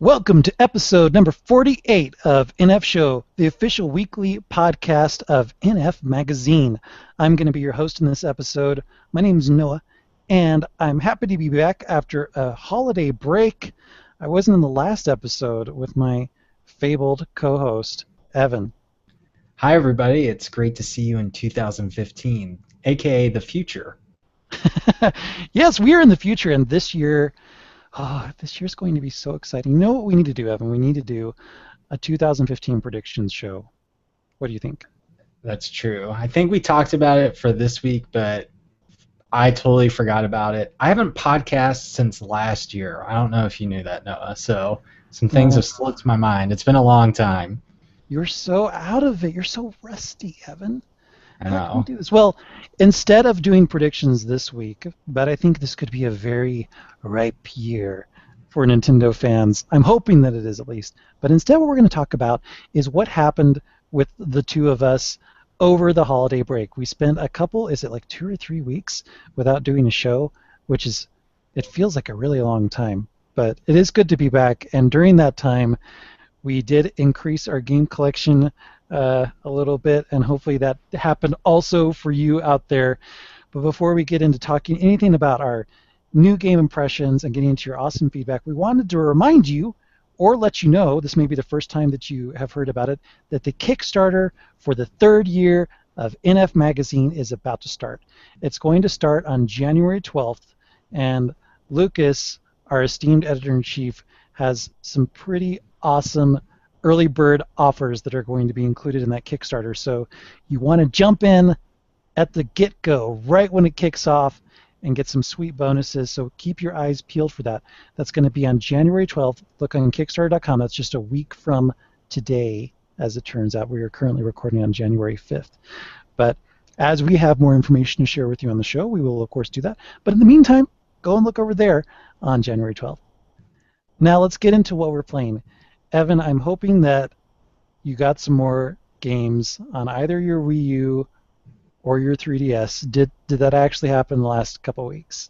Welcome to episode number 48 of NF Show, the official weekly podcast of NF Magazine. I'm going to be your host in this episode. My name's Noah, and I'm happy to be back after a holiday break. I wasn't in the last episode with my fabled co-host, Evan. Hi, everybody. It's great to see you in 2015, aka the future. Yes, we are in the future, and this year's going to be so exciting. You know what we need to do, Evan? We need to do a 2015 predictions show. What do you think? That's true. I think we talked about it for this week, but I totally forgot about it. I haven't podcasted since last year. I don't know if you knew that, Noah. So some things have slipped my mind. It's been a long time. You're so out of it. You're so rusty, Evan. I How can we know. do this? Well, instead of doing predictions this week, but I think this could be a very ripe year for Nintendo fans. I'm hoping that it is, at least. But instead what we're going to talk about is what happened with the two of us over the holiday break. We spent a couple, is it like 2 or 3 weeks without doing a show, which is, it feels like a really long time. But it is good to be back. And during that time, we did increase our game collection a little bit, and hopefully that happened also for you out there. But before we get into talking anything about our new game impressions and getting into your awesome feedback, we wanted to remind you, or let you know, this may be the first time that you have heard about it, that the Kickstarter for the third year of NF Magazine is about to start. It's going to start on January 12th, and Lucas, our esteemed editor-in-chief, has some pretty awesome early bird offers that are going to be included in that Kickstarter. So you want to jump in at the get-go, right when it kicks off, and get some sweet bonuses. So keep your eyes peeled for that. That's going to be on January 12th. Look on Kickstarter.com. That's just a week from today, as it turns out. We are currently recording on January 5th. But as we have more information to share with you on the show, we will, of course, do that. But in the meantime, go and look over there on January 12th. Now let's get into what we're playing. Evan, I'm hoping that you got some more games on either your Wii U or your 3DS. Did that actually happen in the last couple of weeks?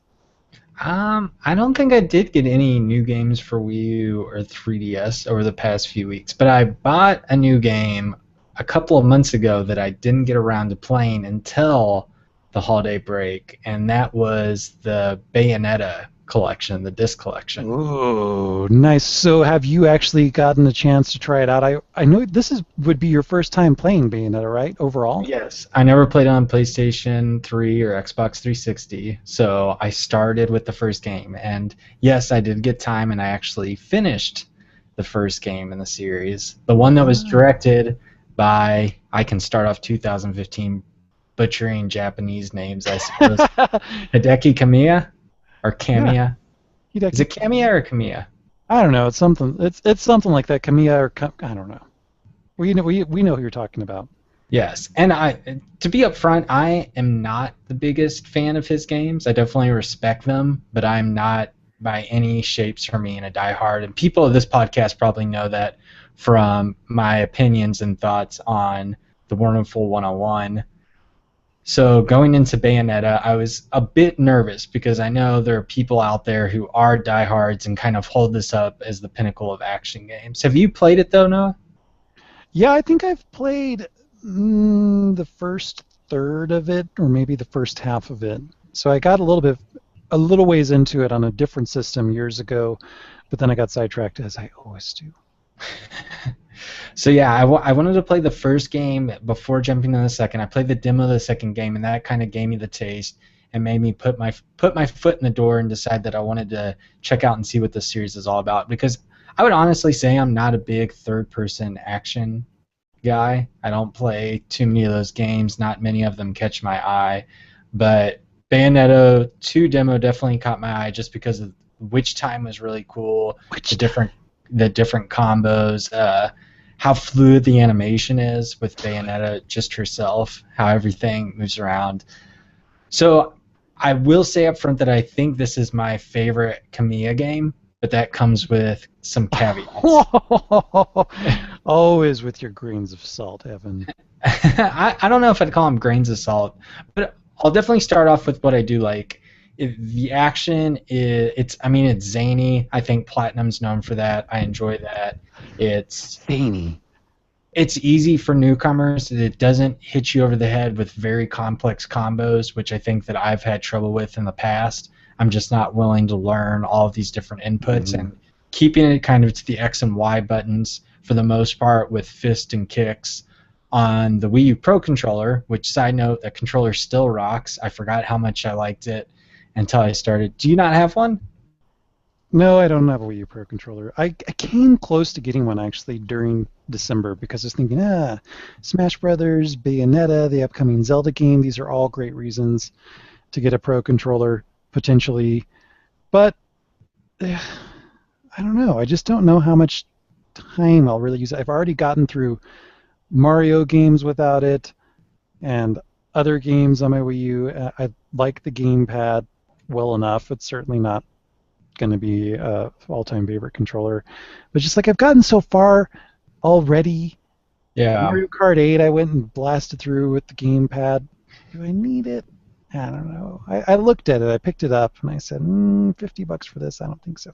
I don't think I did get any new games for Wii U or 3DS over the past few weeks, but I bought a new game a couple of months ago that I didn't get around to playing until the holiday break, and that was the Bayonetta collection, the disc collection. Oh, nice. So have you actually gotten a chance to try it out? I know this would be your first time playing Bayonetta, right, overall? Yes, I never played it on PlayStation 3 or Xbox 360, so I started with the first game. And yes, I did get time, and I actually finished the first game in the series. The one that was directed by, I can start off 2015 butchering Japanese names, I suppose, Hideki Kamiya? Or Kamiya? Yeah. Is it Kamiya or Kamiya? I don't know. It's something. It's something like that. Kamiya or I don't know. We know who you're talking about. Yes, and to be upfront, I am not the biggest fan of his games. I definitely respect them, but I'm not by any shapes or mean a diehard. And people of this podcast probably know that from my opinions and thoughts on the Wonderful 101. So going into Bayonetta, I was a bit nervous because I know there are people out there who are diehards and kind of hold this up as the pinnacle of action games. Have you played it though, Noah? Yeah, I think I've played the first third of it, or maybe the first half of it. So I got a little ways into it on a different system years ago, but then I got sidetracked, as I always do. So yeah, I wanted to play the first game before jumping to the second. I played the demo of the second game, and that kind of gave me the taste and made me put my foot in the door and decide that I wanted to check out and see what this series is all about. Because I would honestly say I'm not a big third-person action guy. I don't play too many of those games. Not many of them catch my eye. But Bayonetta 2 demo definitely caught my eye just because of Witch Time was really cool. The different combos, how fluid the animation is with Bayonetta just herself, how everything moves around. So I will say up front that I think this is my favorite Kamiya game, but that comes with some caveats. Always with your grains of salt, Evan. I don't know if I'd call them grains of salt, but I'll definitely start off with what I do like. The action is it's zany. I think Platinum's known for that. I enjoy that. It's Zany. it's easy for newcomers. It doesn't hit you over the head with very complex combos, which I think that I've had trouble with in the past. I'm just not willing to learn all of these different inputs, and keeping it kind of to the X and Y buttons for the most part with fist and kicks on the Wii U Pro controller, which, side note, that controller still rocks. I forgot how much I liked it until I started. Do you not have one? No, I don't have a Wii U Pro controller. I came close to getting one actually during December because I was thinking, Smash Brothers, Bayonetta, the upcoming Zelda game, these are all great reasons to get a Pro controller potentially. But I don't know. I just don't know how much time I'll really use it. I've already gotten through Mario games without it and other games on my Wii U. I like the gamepad well enough. It's certainly not going to be a all-time favorite controller, but just like I've gotten so far already. Yeah. Mario Kart 8 I went and blasted through with the gamepad. Do I need it? I don't know. I looked at it, I picked it up, and I said, $50 for this? I don't think so.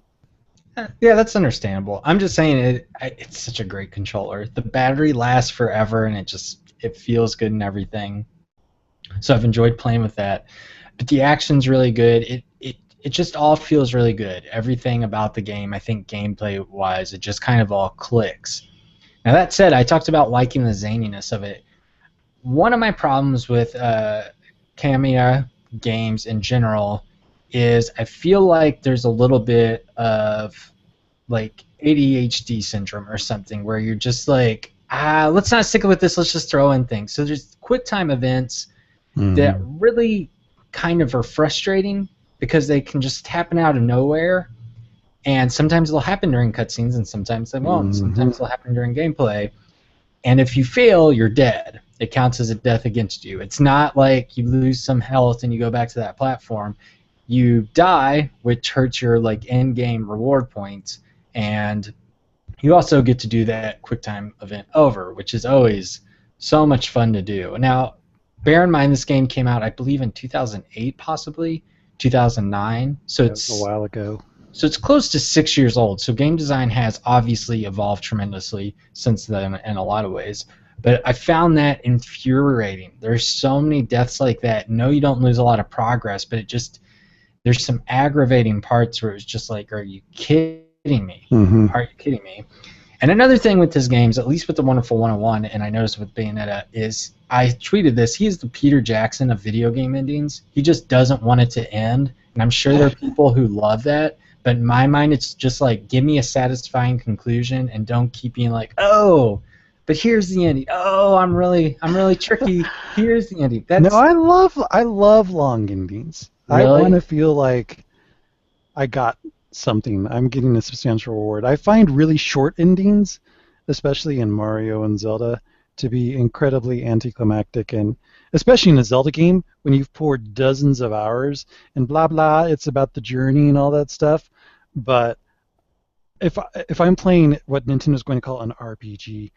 Yeah, that's understandable. I'm just saying it's such a great controller. The battery lasts forever, and it feels good and everything. So I've enjoyed playing with that. But the action's really good. It just all feels really good. Everything about the game, I think gameplay-wise, it just kind of all clicks. Now that said, I talked about liking the zaniness of it. One of my problems with Kamiya games in general is I feel like there's a little bit of like ADHD syndrome or something where you're just like, let's not stick with this, let's just throw in things. So there's quick time events that really kind of are frustrating because they can just happen out of nowhere, and sometimes they'll happen during cutscenes and sometimes they won't. Sometimes they'll happen during gameplay, and if you fail, you're dead. It counts as a death against you. It's not like you lose some health and you go back to that platform. You die, which hurts your like end-game reward points, and you also get to do that QuickTime event over, which is always so much fun to do. Now, bear in mind this game came out, I believe, in 2008, possibly 2009. So it's a while ago. So it's close to 6 years old. So game design has obviously evolved tremendously since then in a lot of ways. But I found that infuriating. There's so many deaths like that. No, you don't lose a lot of progress, but there's some aggravating parts where it's just like, are you kidding me? Are you kidding me? And another thing with his games, at least with the Wonderful 101, and I noticed with Bayonetta, is I tweeted this. He is the Peter Jackson of video game endings. He just doesn't want it to end. And I'm sure there are people who love that. But in my mind, it's just like, give me a satisfying conclusion and don't keep being like, oh, but here's the ending. Oh, I'm really tricky. Here's the ending. No, I love long endings. Really? I want to feel like I got something. I'm getting a substantial reward. I find really short endings, especially in Mario and Zelda, to be incredibly anticlimactic, and especially in a Zelda game when you've poured dozens of hours and blah blah, it's about the journey and all that stuff. But if I'm playing what Nintendo's going to call an RPG,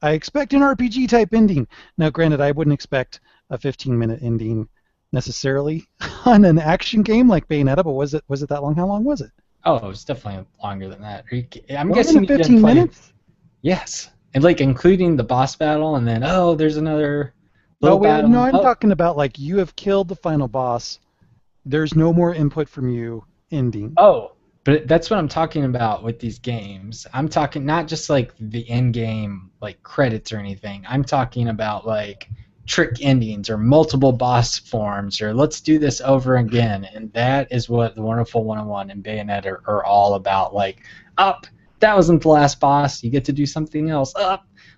I expect an RPG type ending. Now, granted, I wouldn't expect a 15-minute ending necessarily on an action game like Bayonetta, but was it that long? How long was it? Oh, it was definitely longer than that. I'm Longer guessing than 15 minutes? Yes. And like including the boss battle, and then there's another little battle. No, I'm talking about like you have killed the final boss. There's no more input from you. Ending. Oh, but that's what I'm talking about with these games. I'm talking not just like the end-game like credits or anything. I'm talking about like trick endings or multiple boss forms or let's do this over again. And that is what the Wonderful 101 and Bayonetta are all about. Like, that wasn't the last boss. You get to do something else.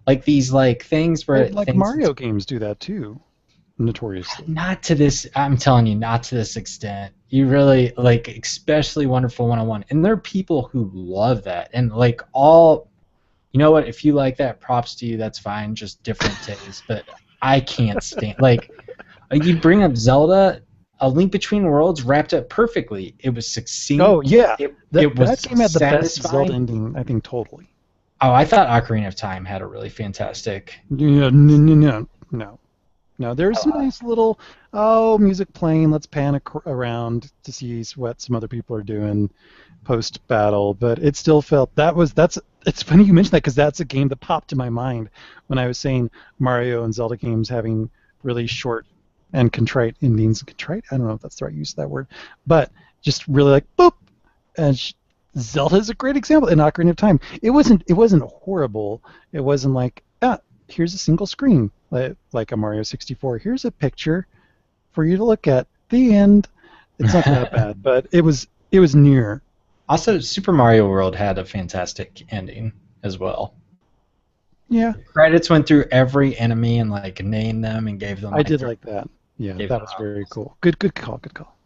Like these like things where like Mario games do that too, notoriously. Not to this. I'm telling you, not to this extent. You really like, especially Wonderful 101, and there are people who love that, and like all. You know what? If you like that, props to you. That's fine. Just different tastes. But I can't stand like you bring up Zelda. A Link Between Worlds wrapped up perfectly. It was succinct. Oh yeah, it was that game had the best satisfying. Zelda ending, I think, totally. Oh, I thought Ocarina of Time had a really fantastic. Yeah, no. No, there's some nice little music playing. Let's pan around to see what some other people are doing post battle, but it still felt that's. It's funny you mentioned that because that's a game that popped in my mind when I was saying Mario and Zelda games having really short and contrite endings. Contrite? I don't know if that's the right use of that word, but just really like boop. And Zelda is a great example. In Ocarina of Time, it wasn't horrible. It wasn't like here's a single screen like a Mario 64. Here's a picture for you to look at. The end. It's not that bad, but it was near. Also, Super Mario World had a fantastic ending as well. Yeah, Credits went through every enemy and like named them and gave them I like did their like that. Yeah, gave that them was up. very cool. Good call. Good call.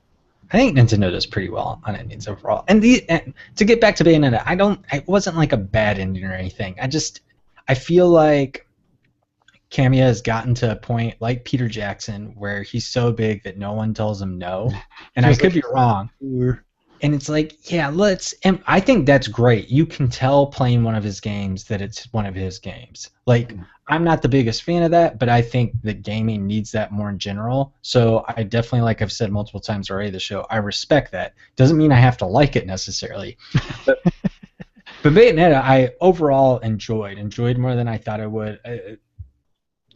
I think Nintendo does pretty well on endings overall. And to get back to Bayonetta, it wasn't like a bad ending or anything. I feel like Kamiya has gotten to a point like Peter Jackson where he's so big that no one tells him no. And I Feels could like be wrong. And it's like, yeah, and I think that's great. You can tell playing one of his games that it's one of his games. Like, I'm not the biggest fan of that, but I think that gaming needs that more in general. So I definitely, like I've said multiple times already, the show, I respect that. Doesn't mean I have to like it necessarily. But, but Bayonetta, I overall enjoyed more than I thought I would.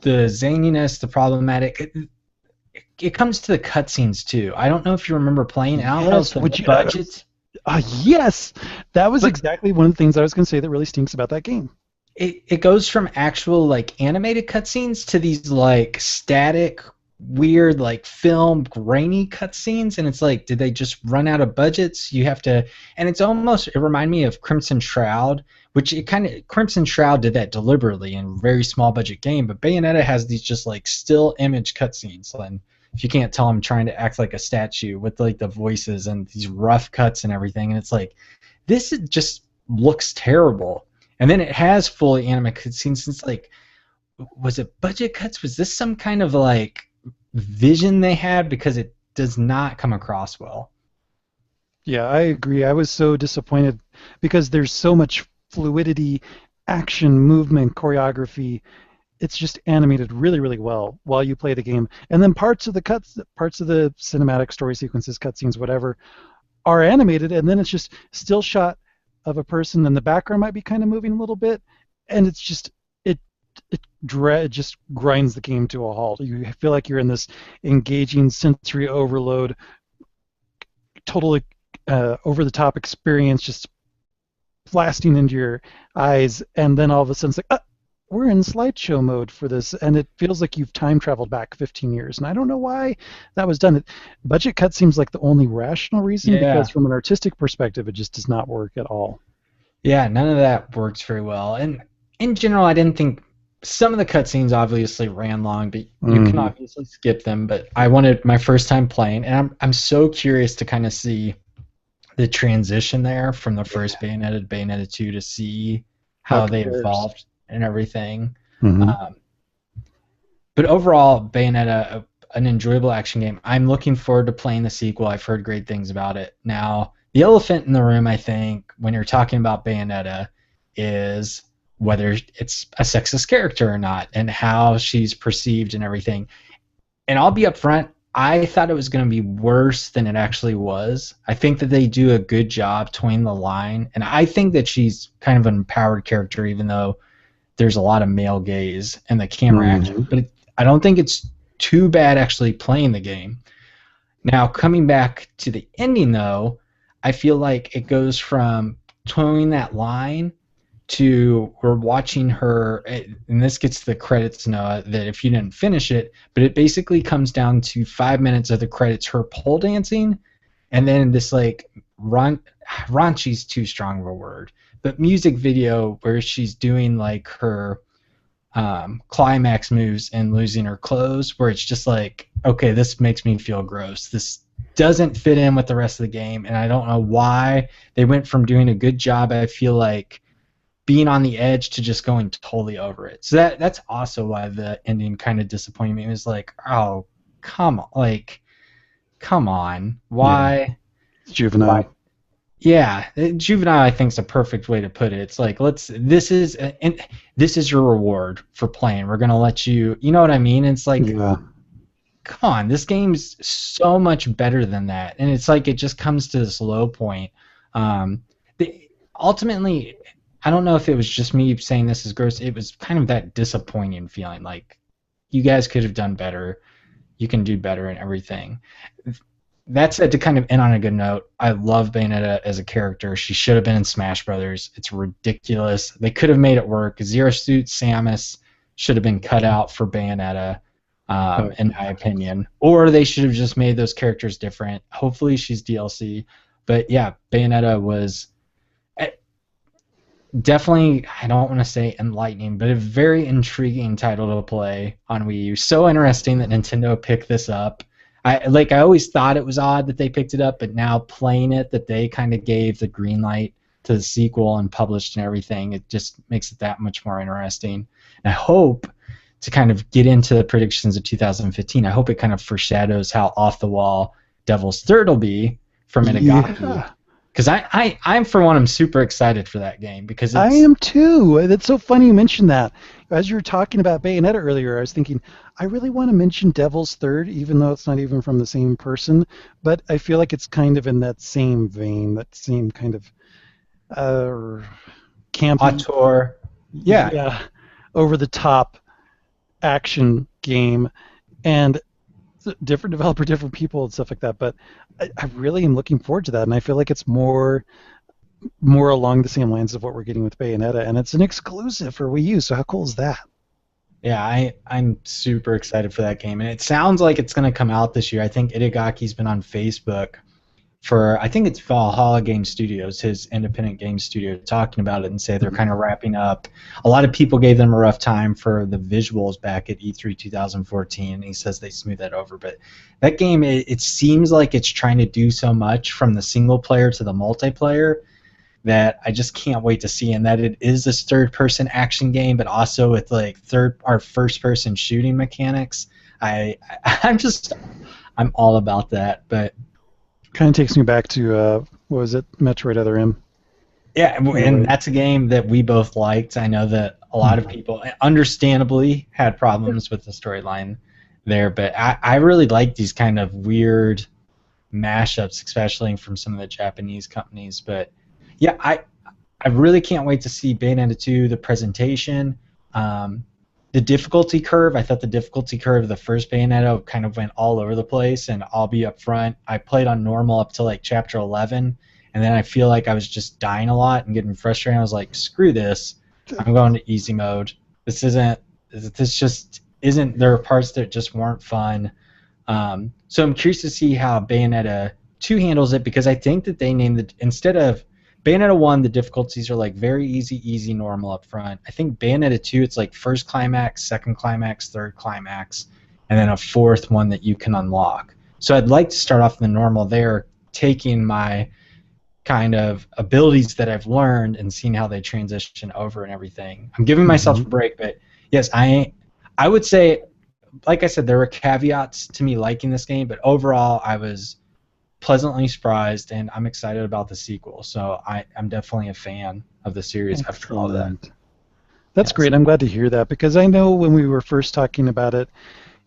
The zaniness, the problematic, it comes to the cutscenes too. I don't know if you remember playing. I don't know if Yes, the would you? budget. Yes, that was But exactly one of the things I was going to say that really stinks about that game. it goes from actual like animated cutscenes to these like static, weird like filmed grainy cutscenes, and it's like, did they just run out of budgets? You have to, and it reminded me of Crimson Shroud, which Crimson Shroud did that deliberately in a very small budget game, but Bayonetta has these just like still image cutscenes, and if you can't tell, I'm trying to act like a statue with like the voices and these rough cuts and everything, and it's like just looks terrible. And then it has fully animated cutscenes. It's like, was it budget cuts? Was this some kind of like vision they had? Because it does not come across well. Yeah, I agree. I was so disappointed because there's so much fluidity, action, movement, choreography. It's just animated really, really well while you play the game. And then parts of the cinematic story sequences, cutscenes, whatever, are animated, and then it's just still shot of a person, and the background might be kind of moving a little bit, and it's just it just grinds the game to a halt. You feel like you're in this engaging sensory overload, totally over the top experience, just blasting into your eyes, and then all of a sudden it's like, we're in slideshow mode for this, and it feels like you've time traveled back 15 years, and I don't know why that was done. Budget cut seems like the only rational reason, Yeah. because from an artistic perspective, it just does not work at all. Yeah, none of that works very well. And in general, I didn't think some of the cutscenes obviously ran long, but you can Mm-hmm. obviously skip them. But I wanted my first time playing, and I'm so curious to kind of see the transition there from the first Bayonetta to Bayonetta 2 to see How it how they compares. evolved and everything. Mm-hmm. Um, but overall, Bayonetta, an enjoyable action game. I'm looking forward to playing the sequel. I've heard great things about it. Now, the elephant in the room, I think, when you're talking about Bayonetta, is whether it's a sexist character or not, and how she's perceived and everything. And I'll be upfront. I thought it was going to be worse than it actually was. I think that they do a good job toeing the line, and I think that she's kind of an empowered character, even though there's a lot of male gaze and the camera action. Mm-hmm. But I don't think it's too bad actually playing the game. Now, coming back to the ending, though, I feel like it goes from towing that line to we're watching her, and this gets to the credits, Noah, that if you didn't finish it, but it basically comes down to 5 minutes of the credits, her pole dancing, and then this like raunchy's too strong of a word, but music video where she's doing like her climax moves and losing her clothes, where it's just like, okay, this makes me feel gross. This doesn't fit in with the rest of the game, and I don't know why they went from doing a good job, I feel like, being on the edge to just going totally over it. So that's also why the ending kind of disappointed me. It was like, oh, come on, like, come on, Yeah, why? it's juvenile. Yeah, juvenile I think is a perfect way to put it. It's like this is your reward for playing. We're gonna let you, you know what I mean? It's like, Yeah. come on, this game's so much better than that, and it's like it just comes to this low point. Um, ultimately, I don't know if it was just me saying this is gross. It was kind of that disappointing feeling, like you guys could have done better. You can do better and everything. That said, to kind of end on a good note, I love Bayonetta as a character. She should have been in Smash Brothers. It's ridiculous. They could have made it work. Zero Suit Samus should have been cut out for Bayonetta, Oh, in my opinion. Or they should have just made those characters different. Hopefully she's DLC. But yeah, Bayonetta was definitely, I don't want to say enlightening, but a very intriguing title to play on Wii U. So interesting that Nintendo picked this up. I always thought it was odd that they picked it up, but now playing it, that they kind of gave the green light to the sequel and published and everything, it just makes it that much more interesting. And I hope to kind of get into the predictions of 2015. I hope it kind of foreshadows how off the wall Devil's Third will be from Inagaki. yeah. Because I'm for one, I'm super excited for that game because I it's am too. That's so funny you mentioned that. As you were talking about Bayonetta earlier, I was thinking, I really want to mention Devil's Third, even though it's not even from the same person, but I feel like it's kind of in that same vein, that same kind of campy, auteur. Yeah, yeah, over the top action game, and different developer, different people, and stuff like that. But I really am looking forward to that, and I feel like it's more along the same lines of what we're getting with Bayonetta, and it's an exclusive for Wii U. So how cool is that? yeah, I'm super excited for that game, and it sounds like it's going to come out this year. I think Itagaki's been on Facebook for, I think it's Valhalla Game Studios, his independent game studio, talking about it and say they're kind of wrapping up. A lot of people gave them a rough time for the visuals back at E3 2014, and he says they smooth that over. But that game, it seems like it's trying to do so much from the single player to the multiplayer that I just can't wait to see. And that it is this third-person action game, but also with like third or first-person shooting mechanics. I'm all about that. But Kind of takes me back to what was it, Metroid Other M? yeah, In a and way. that's a game that we both liked. I know that a lot of people, understandably, had problems with the storyline there, but I really like these kind of weird mashups, especially from some of the Japanese companies. But yeah, I really can't wait to see Bayonetta 2, the presentation. The difficulty curve, I thought the difficulty curve of the first Bayonetta kind of went all over the place, and I'll be up front. I played on normal up to like chapter 11, and then I feel like I was just dying a lot and getting frustrated. I was like, screw this. I'm going to easy mode. This just isn't, there are parts that just weren't fun. So I'm curious to see how Bayonetta 2 handles it, because I think that they named it, instead of Bayonetta 1, the difficulties are like very easy, normal up front. I think Bayonetta 2, it's like first climax, second climax, third climax, and then a fourth one that you can unlock. So I'd like to start off in the normal there, taking my kind of abilities that I've learned and seeing how they transition over and everything. I'm giving myself a break, but yes, I would say, like I said, there were caveats to me liking this game, but overall I was pleasantly surprised, and I'm excited about the sequel. So I'm definitely a fan of the series after all that. Excellent. That's Yes. great. I'm glad to hear that because I know when we were first talking about it,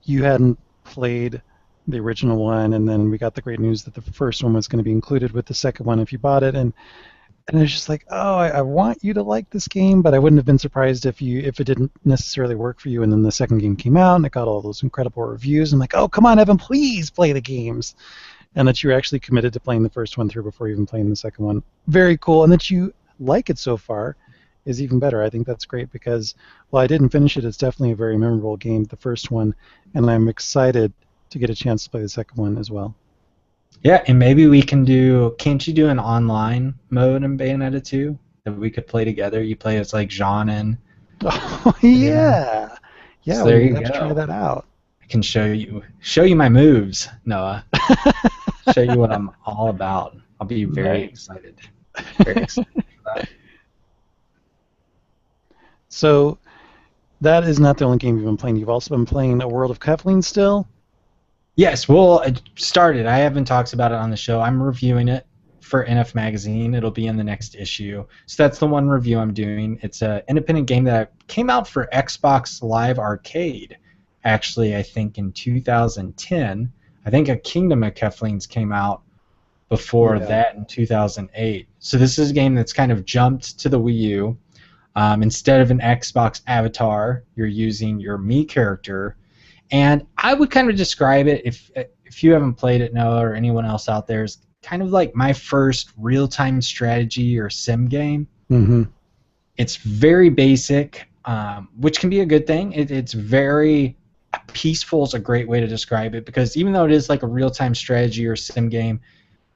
you hadn't played the original one, and then we got the great news that the first one was going to be included with the second one if you bought it, and I was just like, oh, I want you to like this game, but I wouldn't have been surprised if it didn't necessarily work for you. And then the second game came out, and it got all those incredible reviews. I'm like, oh, come on, Evan, please play the games, and that you're actually committed to playing the first one through before even playing the second one. Very cool, and that you like it so far is even better. I think that's great because while I didn't finish it, it's definitely a very memorable game, the first one, and I'm excited to get a chance to play the second one as well. Yeah, and maybe we can do. Can't you do an online mode in Bayonetta 2 that we could play together? You play as like Jean and Oh Bayonetta. yeah, yeah, So we there might you have to try go. that out. I can show you my moves, Noah. Show you what I'm all about. I'll be very Nice. excited. Very excited for that. So that is not the only game you've been playing. You've also been playing A World of Kefling still. Yes, well, it started. I haven't talked about it on the show. I'm reviewing it. for NF Magazine. It'll be in the next issue. So that's the one review I'm doing. It's an independent game that came out for Xbox Live Arcade, actually, I think in 2010. I think A Kingdom of Keflings came out before that in 2008. So this is a game that's kind of jumped to the Wii U. Instead of an Xbox avatar, you're using your Mii character. And I would kind of describe it, if you haven't played it, Noah, or anyone else out there, is kind of like my first real-time strategy or sim game. Mm-hmm. It's very basic, which can be a good thing. It's very peaceful is a great way to describe it, because even though it is like a real-time strategy or sim game,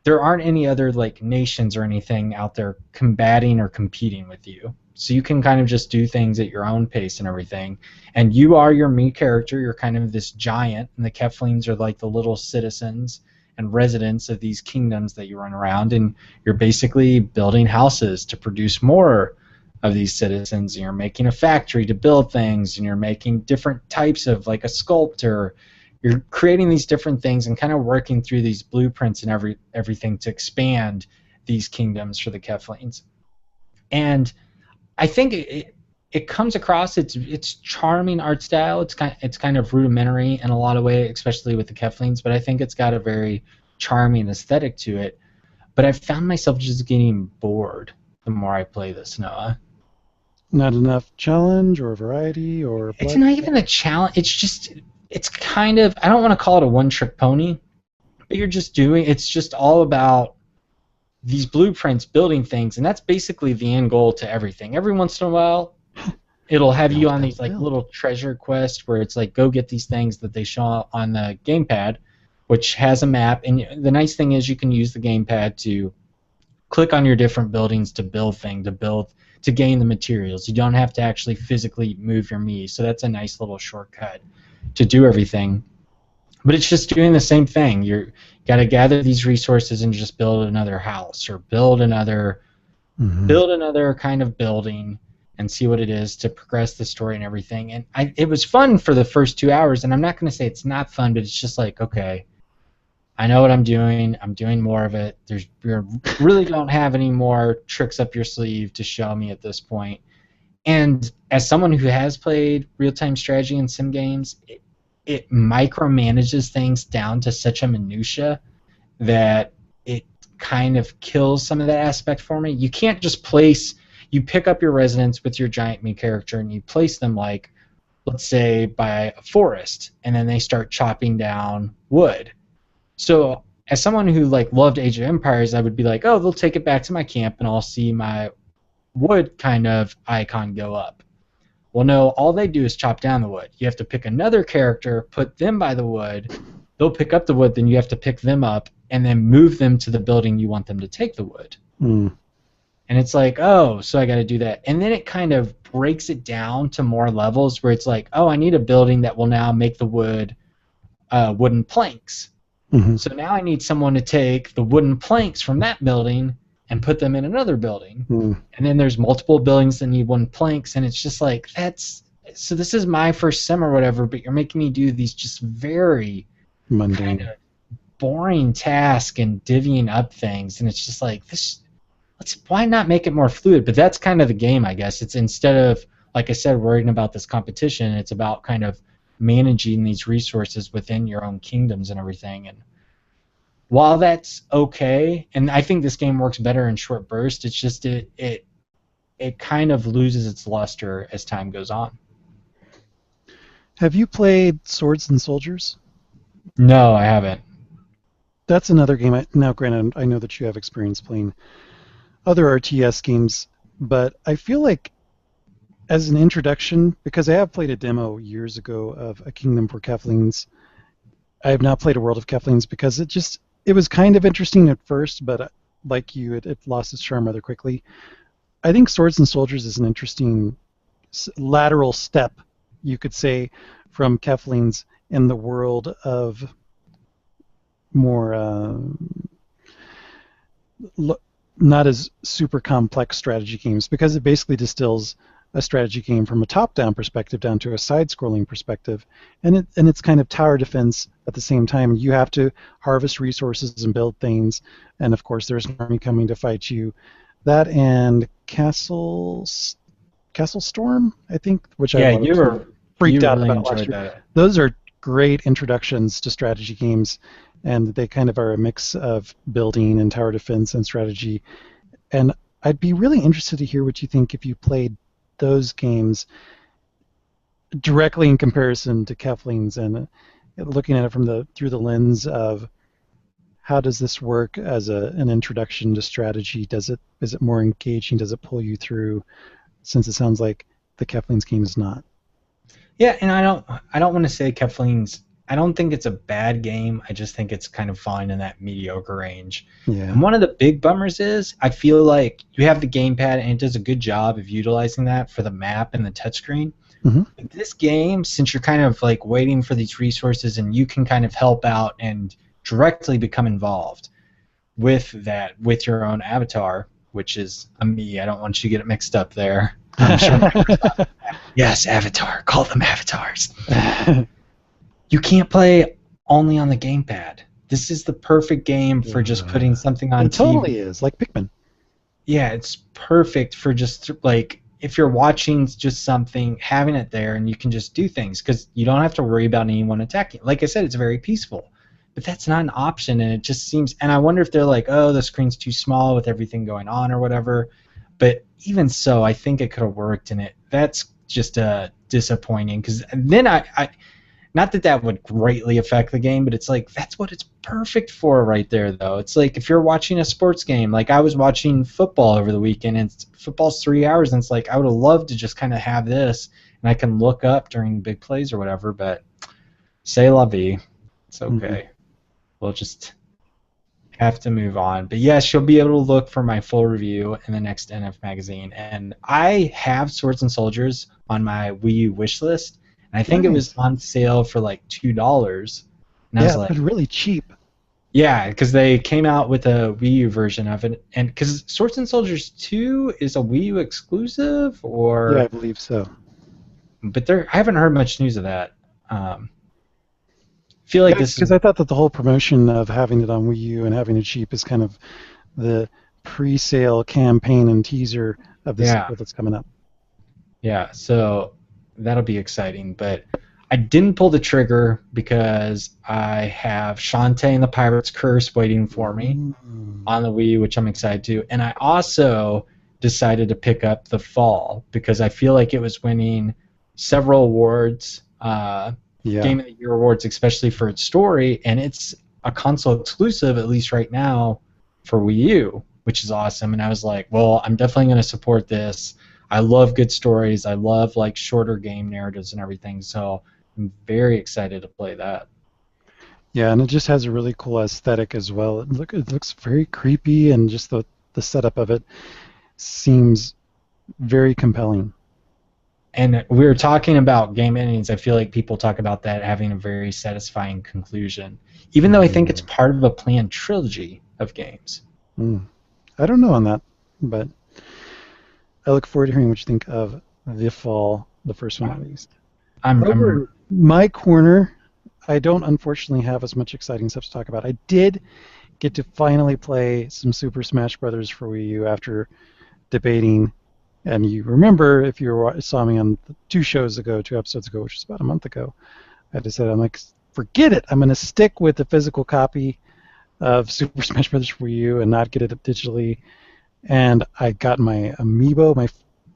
there aren't any other like nations or anything out there combating or competing with you. So you can kind of just do things at your own pace and everything. And you are your Mii character. You're kind of this giant, and the Keflings are like the little citizens and residents of these kingdoms that you run around. And you're basically building houses to produce more of these citizens. And you're making a factory to build things, and you're making different types of, like a sculptor. You're creating these different things and kind of working through these blueprints and everything to expand these kingdoms for the Keflings. And I think it comes across, it's charming art style. It's kind of rudimentary in a lot of ways, especially with the Keflings, but I think it's got a very charming aesthetic to it. But I found myself just getting bored the more I play this, Noah. Not enough challenge or variety or... It's not even a challenge. It's kind of, I don't want to call it a one-trick pony, but it's just all about these blueprints, building things, and that's basically the end goal to everything. Every once in a while, it'll have you on these like little treasure quests where it's like, go get these things that they show on the gamepad, which has a map. And the nice thing is you can use the gamepad to click on your different buildings to build things, to gain the materials. You don't have to actually physically move your Mii, so that's a nice little shortcut to do everything. But it's just doing the same thing. You got to gather these resources and just build another house or build another kind of building and see what it is to progress the story and everything. And it was fun for the first 2 hours, and I'm not going to say it's not fun, but it's just like, okay, I know what I'm doing. I'm doing more of it. You really don't have any more tricks up your sleeve to show me at this point. And as someone who has played real-time strategy and sim games, it micromanages things down to such a minutia that it kind of kills some of that aspect for me. You can't just you pick up your residents with your giant Mii character and you place them, like, let's say, by a forest, and then they start chopping down wood. So as someone who like loved Age of Empires, I would be like, oh, they'll take it back to my camp and I'll see my wood kind of icon go up. Well, no, all they do is chop down the wood. You have to pick another character, put them by the wood, they'll pick up the wood, then you have to pick them up and then move them to the building you want them to take the wood. Mm. And it's like, oh, so I got to do that. And then it kind of breaks it down to more levels where it's like, oh, I need a building that will now make the wood wooden planks. Mm-hmm. So now I need someone to take the wooden planks from that building and put them in another building. Mm. And then there's multiple buildings that need wooden planks, and it's just like, so this is my first sim or whatever, but you're making me do these just very mundane, kind of boring tasks and divvying up things, and it's just like, why not make it more fluid? But that's kind of the game, I guess. It's, instead of, like I said, worrying about this competition, it's about kind of managing these resources within your own kingdoms and everything. And while that's okay, and I think this game works better in short bursts, it's just it kind of loses its luster as time goes on. Have you played Swords and Soldiers? No, I haven't. That's another game. Now, granted, I know that you have experience playing other RTS games, but I feel like as an introduction, because I have played a demo years ago of A Kingdom for Keflings, I have not played a World of Keflings because it was kind of interesting at first, but like you, it lost its charm rather quickly. I think Swords and Soldiers is an interesting lateral step, you could say, from Keflings in the world of more not as super complex strategy games, because it basically distills a strategy game from a top-down perspective down to a side-scrolling perspective, and it's kind of tower defense at the same time. You have to harvest resources and build things, and of course there's an army coming to fight you. That and Castle Storm, I think, which Yeah, I freaked out really about last enjoyed year. that. Those are great introductions to strategy games, and they kind of are a mix of building and tower defense and strategy. And I'd be really interested to hear what you think if you played those games directly in comparison to Kefling's, and looking at it through the lens of how does this work as an introduction to strategy? Is it more engaging? Does it pull you through? Since it sounds like the Kefling's game is not. Yeah, and I don't want to say Kefling's. I don't think it's a bad game. I just think it's kind of falling in that mediocre range. Yeah. And one of the big bummers is I feel like you have the gamepad and it does a good job of utilizing that for the map and the touchscreen. Mm-hmm. But this game, since you're kind of like waiting for these resources and you can kind of help out and directly become involved with your own avatar, which is a me. I don't want you to get it mixed up there. I'm sure. Yes, avatar. Call them avatars. You can't play only on the gamepad. This is the perfect game for just putting something on TV. It totally is, like Pikmin. Yeah, it's perfect for just like if you're watching just something, having it there, and you can just do things because you don't have to worry about anyone attacking. Like I said, it's very peaceful. But that's not an option, and it just seems. And I wonder if they're like, oh, the screen's too small with everything going on or whatever. But even so, I think it could have worked, and that's just disappointing. Because then I not that would greatly affect the game, but it's like that's what it's perfect for right there, though. It's like if you're watching a sports game, like I was watching football over the weekend, and football's 3 hours, and it's like I would have loved to just kind of have this, and I can look up during big plays or whatever. But c'est la vie, it's okay. Mm-hmm. We'll just have to move on. But yes, you'll be able to look for my full review in the next NF magazine. And I have Swords and Soldiers on my Wii U wish list. And I think it was on sale for like $2. And I was like, but really cheap. Yeah, because they came out with a Wii U version of it. And because Swords and Soldiers 2 is a Wii U exclusive, or... Yeah, I believe so. But I haven't heard much news of that. Feel like this because I thought that the whole promotion of having it on Wii U and having it cheap is kind of the pre-sale campaign and teaser of the sequel that's coming up. Yeah, so that'll be exciting. But I didn't pull the trigger because I have Shantae and the Pirate's Curse waiting for me on the Wii, which I'm excited to. And I also decided to pick up The Fall because I feel like it was winning several awards. Game of the Year awards, especially for its story, and it's a console exclusive, at least right now, for Wii U, which is awesome. And I was like, well, I'm definitely going to support this. I love good stories. I love like shorter game narratives and everything, so I'm very excited to play that. Yeah, and it just has a really cool aesthetic as well. It looks very creepy, and just the setup of it seems very compelling. And we were talking about game endings. I feel like people talk about that having a very satisfying conclusion, even though I think it's part of a planned trilogy of games. I don't know on that, but I look forward to hearing what you think of The Fall, the first one at least. Over my corner, I don't unfortunately have as much exciting stuff to talk about. I did get to finally play some Super Smash Brothers for Wii U after debating. And you remember, if you saw me on 2 episodes ago, which was about a month ago, I decided, I'm like, forget it. I'm going to stick with the physical copy of Super Smash Bros. For Wii U and not get it digitally. And I got my amiibo, my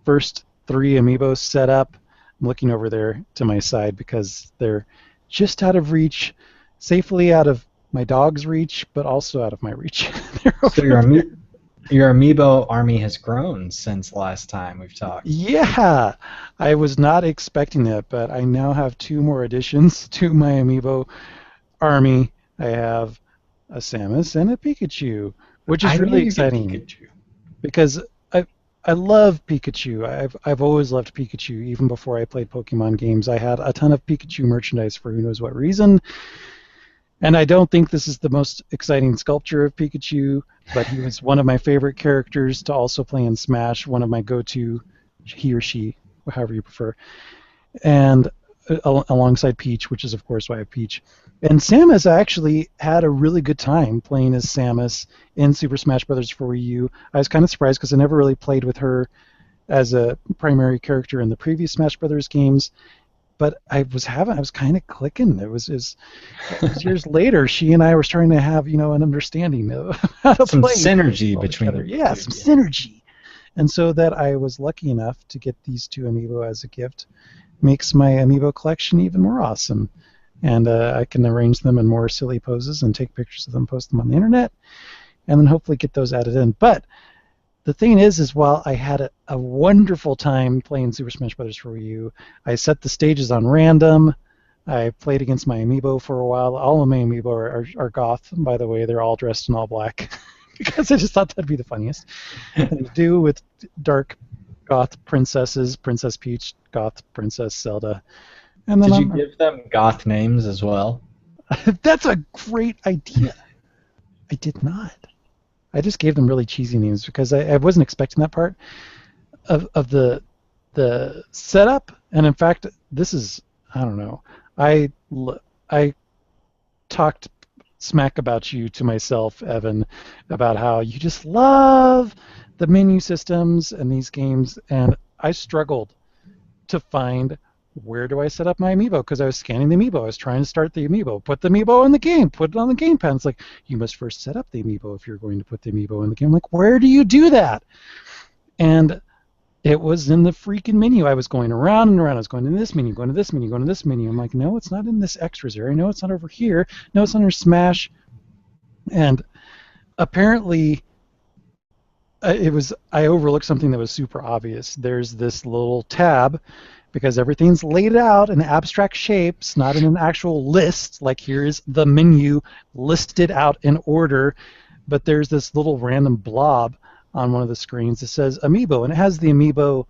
first 3 amiibos set up. I'm looking over there to my side because they're just out of reach, safely out of my dog's reach, but also out of my reach. So your amiibo army has grown since last time we've talked. Yeah, I was not expecting that, but I now have 2 more additions to my amiibo army. I have a Samus and a Pikachu, which is really exciting because I love Pikachu. I've always loved Pikachu, even before I played Pokemon games. I had a ton of Pikachu merchandise for who knows what reason. And I don't think this is the most exciting sculpture of Pikachu, but he was one of my favorite characters to also play in Smash, one of my go-to, he or she, however you prefer, and alongside Peach, which is of course why I have Peach. And Samus, I actually had a really good time playing as Samus in Super Smash Bros. For Wii U. I was kind of surprised because I never really played with her as a primary character in the previous Smash Brothers games, but I was kind of clicking. It was years later, she and I were starting to have an understanding of how to Some play synergy between together. the Yeah, two. some synergy. And so that I was lucky enough to get these two amiibo as a gift makes my amiibo collection even more awesome. And I can arrange them in more silly poses and take pictures of them, post them on the internet, and then hopefully get those added in. But the thing is while I had a wonderful time playing Super Smash Bros. For Wii U, I set the stages on random. I played against my amiibo for a while. All of my amiibo are goth, by the way. They're all dressed in all black because I just thought that'd be the funniest thing to do with dark goth princesses, Princess Peach, goth Princess Zelda. And then Did you give them goth names as well? that's a great idea. I did not. I just gave them really cheesy names because I wasn't expecting that part of the setup. And in fact, this is, I don't know. I talked smack about you to myself, Evan, about how you just love the menu systems and these games, and I struggled to find where do I set up my amiibo because I was scanning the amiibo. I was trying to start the amiibo, put the amiibo in the game, put it on the gamepad. It's like, you must first set up the amiibo if you're going to put the amiibo in the game. I'm like, where do you do that? And it was in the freaking menu. I was going around and around. I was going to this menu, going to this menu, going to this menu. I'm like, no, it's not in this extras area. No, it's not over here. No, it's under Smash. And apparently, I overlooked something that was super obvious. There's this little tab because everything's laid out in abstract shapes, not in an actual list. Like here's the menu listed out in order, but there's this little random blob on one of the screens that says Amiibo, and it has the Amiibo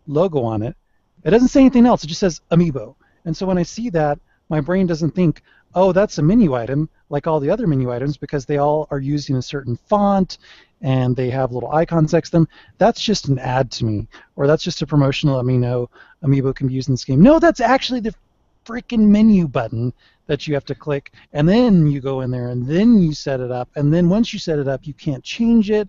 logo on it. It doesn't say anything else. It just says Amiibo. And so when I see that, my brain doesn't think, oh, that's a menu item like all the other menu items because they all are using a certain font and they have little icons next to them. That's just an ad to me, or that's just a promotional Amiibo can be used in this game. No, that's actually the freaking menu button that you have to click, and then you go in there, and then you set it up, and then once you set it up, you can't change it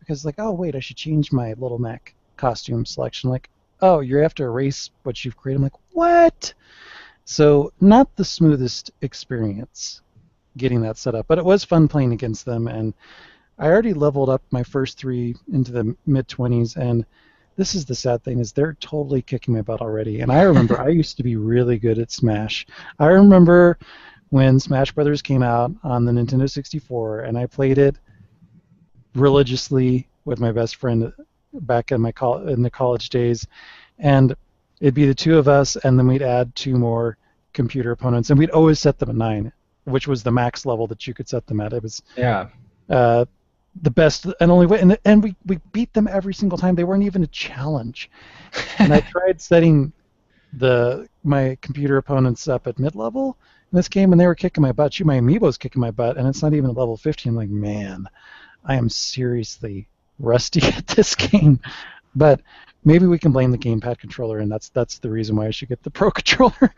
because like, oh wait, I should change my Little Mac costume selection. Like, oh, you have to erase what you've created. I'm like, what? So not the smoothest experience getting that set up, but it was fun playing against them, and I already leveled up my first three into the mid-20s, and this is the sad thing, is they're totally kicking my butt already. And I remember I used to be really good at Smash. I remember when Smash Brothers came out on the Nintendo 64, and I played it religiously with my best friend back in in the college days, and it'd be the two of us, and then we'd add two more computer opponents, and we'd always set them at 9, which was the max level that you could set them at. It was the best and only way, and we beat them every single time. They weren't even a challenge. And I tried setting my computer opponents up at mid-level in this game, and they were kicking my butt. My amiibo's kicking my butt, and it's not even at level 50. I'm like, man, I am seriously rusty at this game. But maybe we can blame the gamepad controller, and that's the reason why I should get the Pro Controller.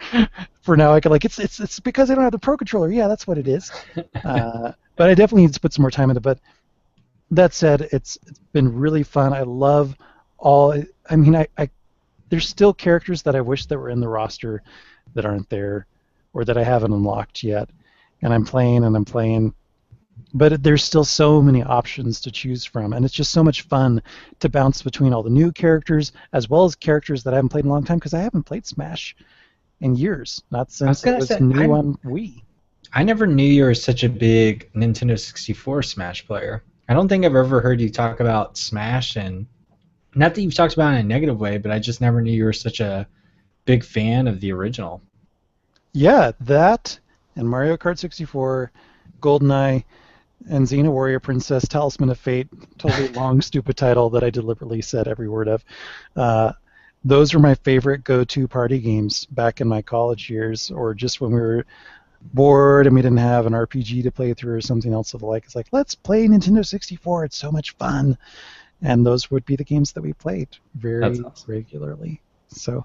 For now, I could it's because I don't have the Pro Controller. Yeah, that's what it is. But I definitely need to put some more time into it. But that said, it's been really fun. I love all. I mean, I there's still characters that I wish that were in the roster that aren't there, or that I haven't unlocked yet, and I'm playing. But there's still so many options to choose from, and it's just so much fun to bounce between all the new characters as well as characters that I haven't played in a long time because I haven't played Smash in years, not since it was new on Wii. I never knew you were such a big Nintendo 64 Smash player. I don't think I've ever heard you talk about Smash, and not that you've talked about it in a negative way, but I just never knew you were such a big fan of the original. Yeah, that and Mario Kart 64, GoldenEye, and Xena Warrior Princess, Talisman of Fate, totally long, stupid title that I deliberately said every word of. Those were my favorite go-to party games back in my college years, or just when we were bored and we didn't have an RPG to play through or something else of the like. It's like, let's play Nintendo 64. It's so much fun. And those would be the games that we played very regularly. So,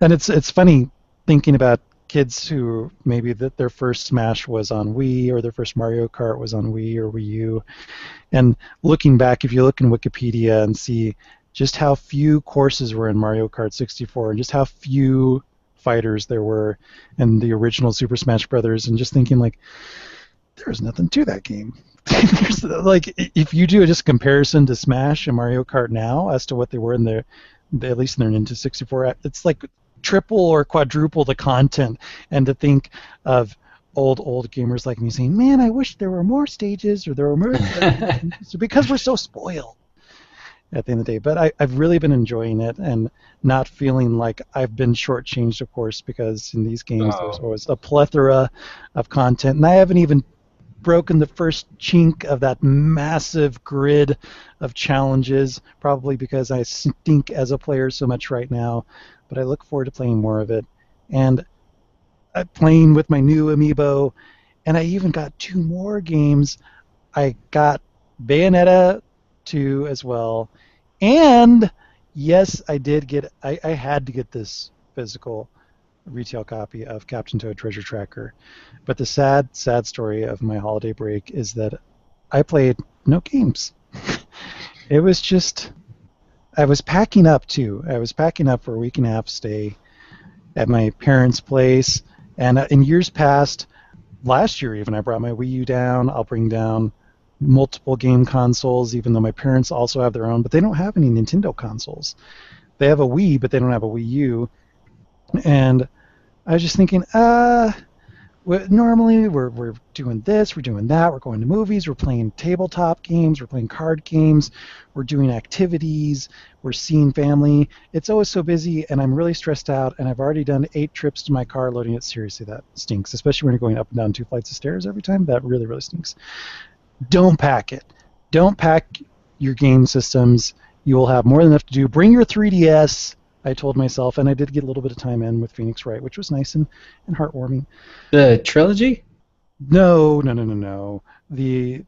and it's funny thinking about kids who maybe that their first Smash was on Wii or their first Mario Kart was on Wii or Wii U, and looking back, if you look in Wikipedia and see just how few courses were in Mario Kart 64 and just how few fighters there were in the original Super Smash Brothers, and just thinking like there's nothing to that game. There's, like, if you do just a comparison to Smash and Mario Kart now as to what they were in at least in their Nintendo 64, it's like triple or quadruple the content. And to think of old gamers like me saying, "Man, I wish there were more stages or there were more," because we're so spoiled at the end of the day. But I've really been enjoying it and not feeling like I've been shortchanged, of course, because in these games there's always a plethora of content, and I haven't even broken the first chink of that massive grid of challenges, probably because I stink as a player so much right now. But I look forward to playing more of it, and playing with my new amiibo, and I even got 2 more games. I got Bayonetta 2 as well, and yes, I did get. I had to get this physical retail copy of Captain Toad Treasure Tracker. But the sad story of my holiday break is that I played no games. It was just, I was packing up too. I was packing up for a week and a half stay at my parents' place. And in years past, last year even, I brought my Wii U down. I'll bring down multiple game consoles, even though my parents also have their own, but they don't have any Nintendo consoles. They have a Wii, but they don't have a Wii U. And I was just thinking, normally we're doing this, we're doing that, we're going to movies, we're playing tabletop games, we're playing card games, we're doing activities, we're seeing family. It's always so busy, and I'm really stressed out, and I've already done 8 trips to my car loading it. Seriously, that stinks, especially when you're going up and down 2 flights of stairs every time. That really, really stinks. Don't pack it. Don't pack your game systems. You will have more than enough to do. Bring your 3DS, I told myself, and I did get a little bit of time in with Phoenix Wright, which was nice and heartwarming. The trilogy? No. The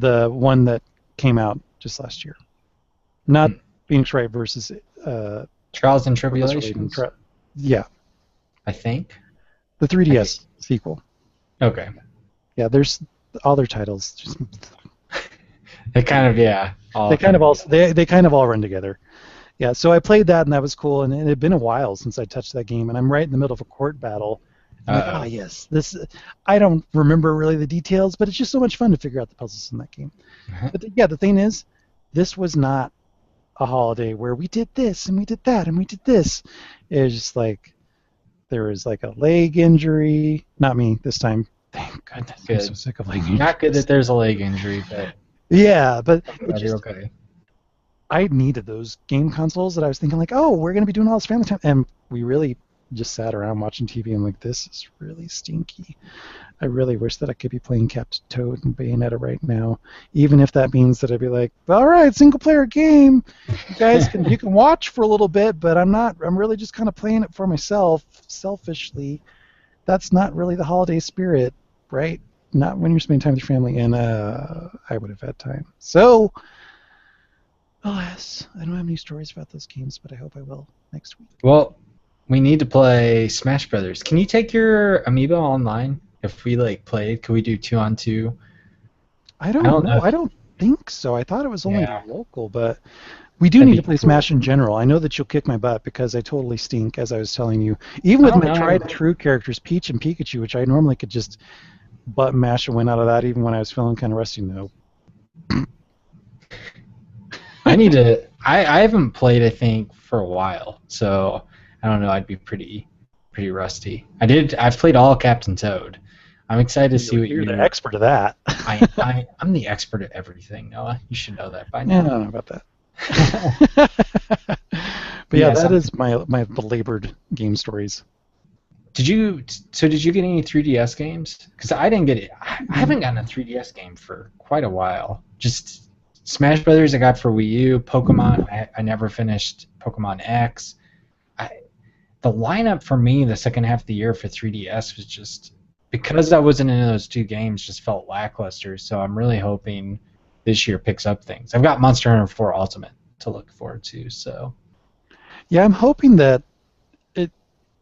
one that came out just last year. Not Phoenix Wright versus Trials and Tribulations? Yeah. I think. The 3DS sequel. Okay. Yeah, there's all their titles. Just they kind of they kind of all run together. Yeah, so I played that, and that was cool, and it had been a while since I touched that game, and I'm right in the middle of a court battle. I'm like, oh, yes, this. I don't remember really the details, but it's just so much fun to figure out the puzzles in that game. But the thing is, this was not a holiday where we did this, and we did that, and we did this. It was just like, there was like a leg injury. Not me this time. Thank goodness. Good. I'm so sick of leg injuries. Not good that there's a leg injury, but... Yeah, but you're okay. I needed those game consoles that I was thinking like, oh, we're going to be doing all this family time. And we really just sat around watching TV and like, this is really stinky. I really wish that I could be playing Captain Toad and Bayonetta right now, even if that means that I'd be like, all right, single player game. You guys you can watch for a little bit, but I'm really just kind of playing it for myself, selfishly. That's not really the holiday spirit, right? Not when you're spending time with your family, and I would have had time. So, alas, I don't have any stories about those games, but I hope I will next week. Well, we need to play Smash Brothers. Can you take your amiibo online? If we played, could we do 2-on-2? I don't know. I don't think so. I thought it was only local, but we do need to play Smash in general. I know that you'll kick my butt because I totally stink, as I was telling you. Even with my tried and true characters, Peach and Pikachu, which I normally could just button mash and win out of that, even when I was feeling kind of rusty. No. I need to. I haven't played, I think, for a while, so I don't know. I'd be pretty rusty. I've played all Captain Toad. I'm excited to see what you're the expert of that. I'm the expert at everything, Noah. You should know that by now. Yeah, I don't know about that. But yeah, that is my belabored game stories. Did you get any 3DS games? Because I didn't get it. I haven't gotten a 3DS game for quite a while. Just Smash Brothers I got for Wii U. Pokemon, I never finished Pokemon X. The lineup for me the second half of the year for 3DS was just, because I wasn't in those 2 games, just felt lackluster. So I'm really hoping this year picks up things. I've got Monster Hunter 4 Ultimate to look forward to. So yeah, I'm hoping that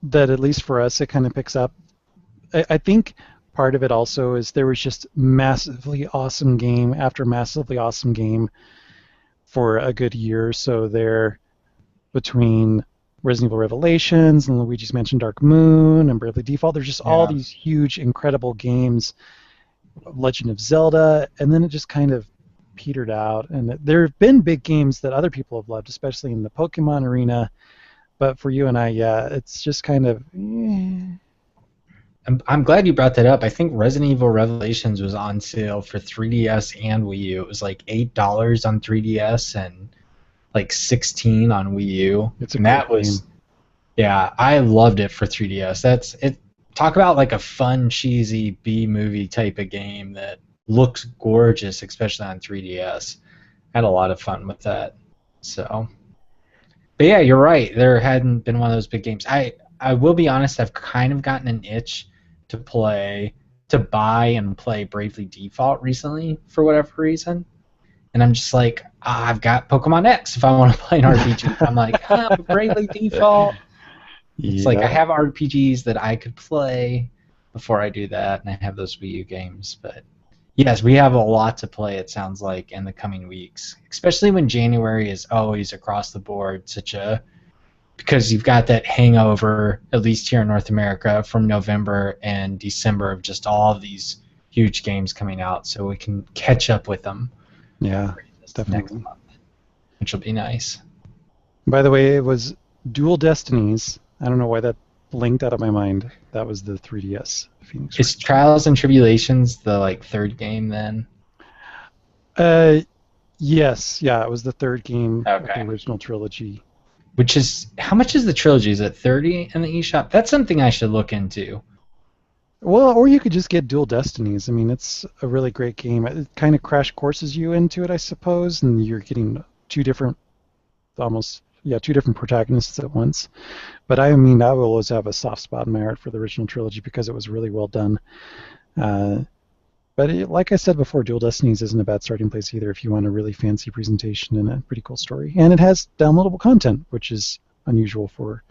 that at least for us, it kind of picks up. I think part of it also is there was just massively awesome game after massively awesome game for a good year or so there between Resident Evil Revelations and Luigi's Mansion Dark Moon and Bravely Default. There's just all Yeah. these huge, incredible games, Legend of Zelda, and then it just kind of petered out. And there have been big games that other people have loved, especially in the Pokemon arena. But for you and I, yeah, it's just kind of. I'm glad you brought that up. I think Resident Evil Revelations was on sale for 3DS and Wii U. It was like $8 on 3DS and like 16 on Wii U. It's a And great that was, game. yeah, I loved it for 3DS. That's it. Talk about like a fun, cheesy B movie type of game that looks gorgeous, especially on 3DS. I had a lot of fun with that. So, but yeah, you're right. There hadn't been one of those big games. I will be honest. I've kind of gotten an itch to buy and play Bravely Default recently for whatever reason. And I'm just like, I've got Pokemon X if I want to play an RPG. I'm like, Bravely Default. It's like I have RPGs that I could play before I do that, and I have those Wii U games. But yes, we have a lot to play, it sounds like, in the coming weeks, especially when January is always across the board because you've got that hangover, at least here in North America, from November and December of just all of these huge games coming out, so we can catch up with them. Yeah, definitely. Next month, which will be nice. By the way, it was Dual Destinies. I don't know why that blinked out of my mind. That was the 3DS Phoenix. Is Trials and Tribulations the third game then? Yes, yeah, it was the third game of Okay. the original trilogy. Which is, how much is the trilogy? Is it $30 in the eShop? That's something I should look into. Well, or you could just get Dual Destinies. I mean, it's a really great game. It kind of crash courses you into it, I suppose, and you're getting two different protagonists at once. But I mean, I will always have a soft spot in my heart for the original trilogy because it was really well done. But like I said before, Dual Destinies isn't a bad starting place either if you want a really fancy presentation and a pretty cool story. And it has downloadable content, which is unusual for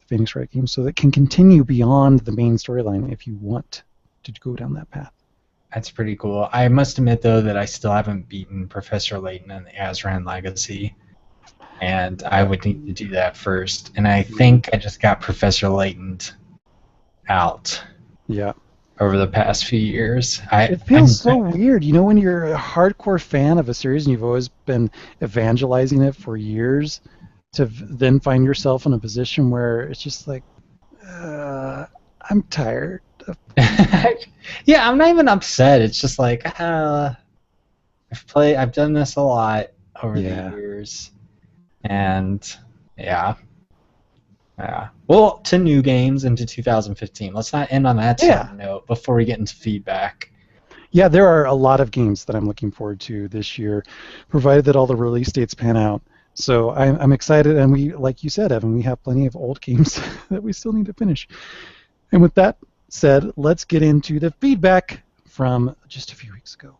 the Phoenix Wright game, so that can continue beyond the main storyline if you want to go down that path. That's pretty cool. I must admit, though, that I still haven't beaten Professor Layton in the Azran Legacy. And I would need to do that first. And I think I just got Professor Layton out. Yeah. Over the past few years. It feels so weird. You know, when you're a hardcore fan of a series and you've always been evangelizing it for years, to then find yourself in a position where it's just like, I'm tired. Yeah, I'm not even upset. It's just like, I've done this a lot over the years. And, yeah. Well, to new games into 2015. Let's not end on that note before we get into feedback. Yeah, there are a lot of games that I'm looking forward to this year, provided that all the release dates pan out. So I'm excited, and we, like you said, Evan, we have plenty of old games that we still need to finish. And with that said, let's get into the feedback from just a few weeks ago.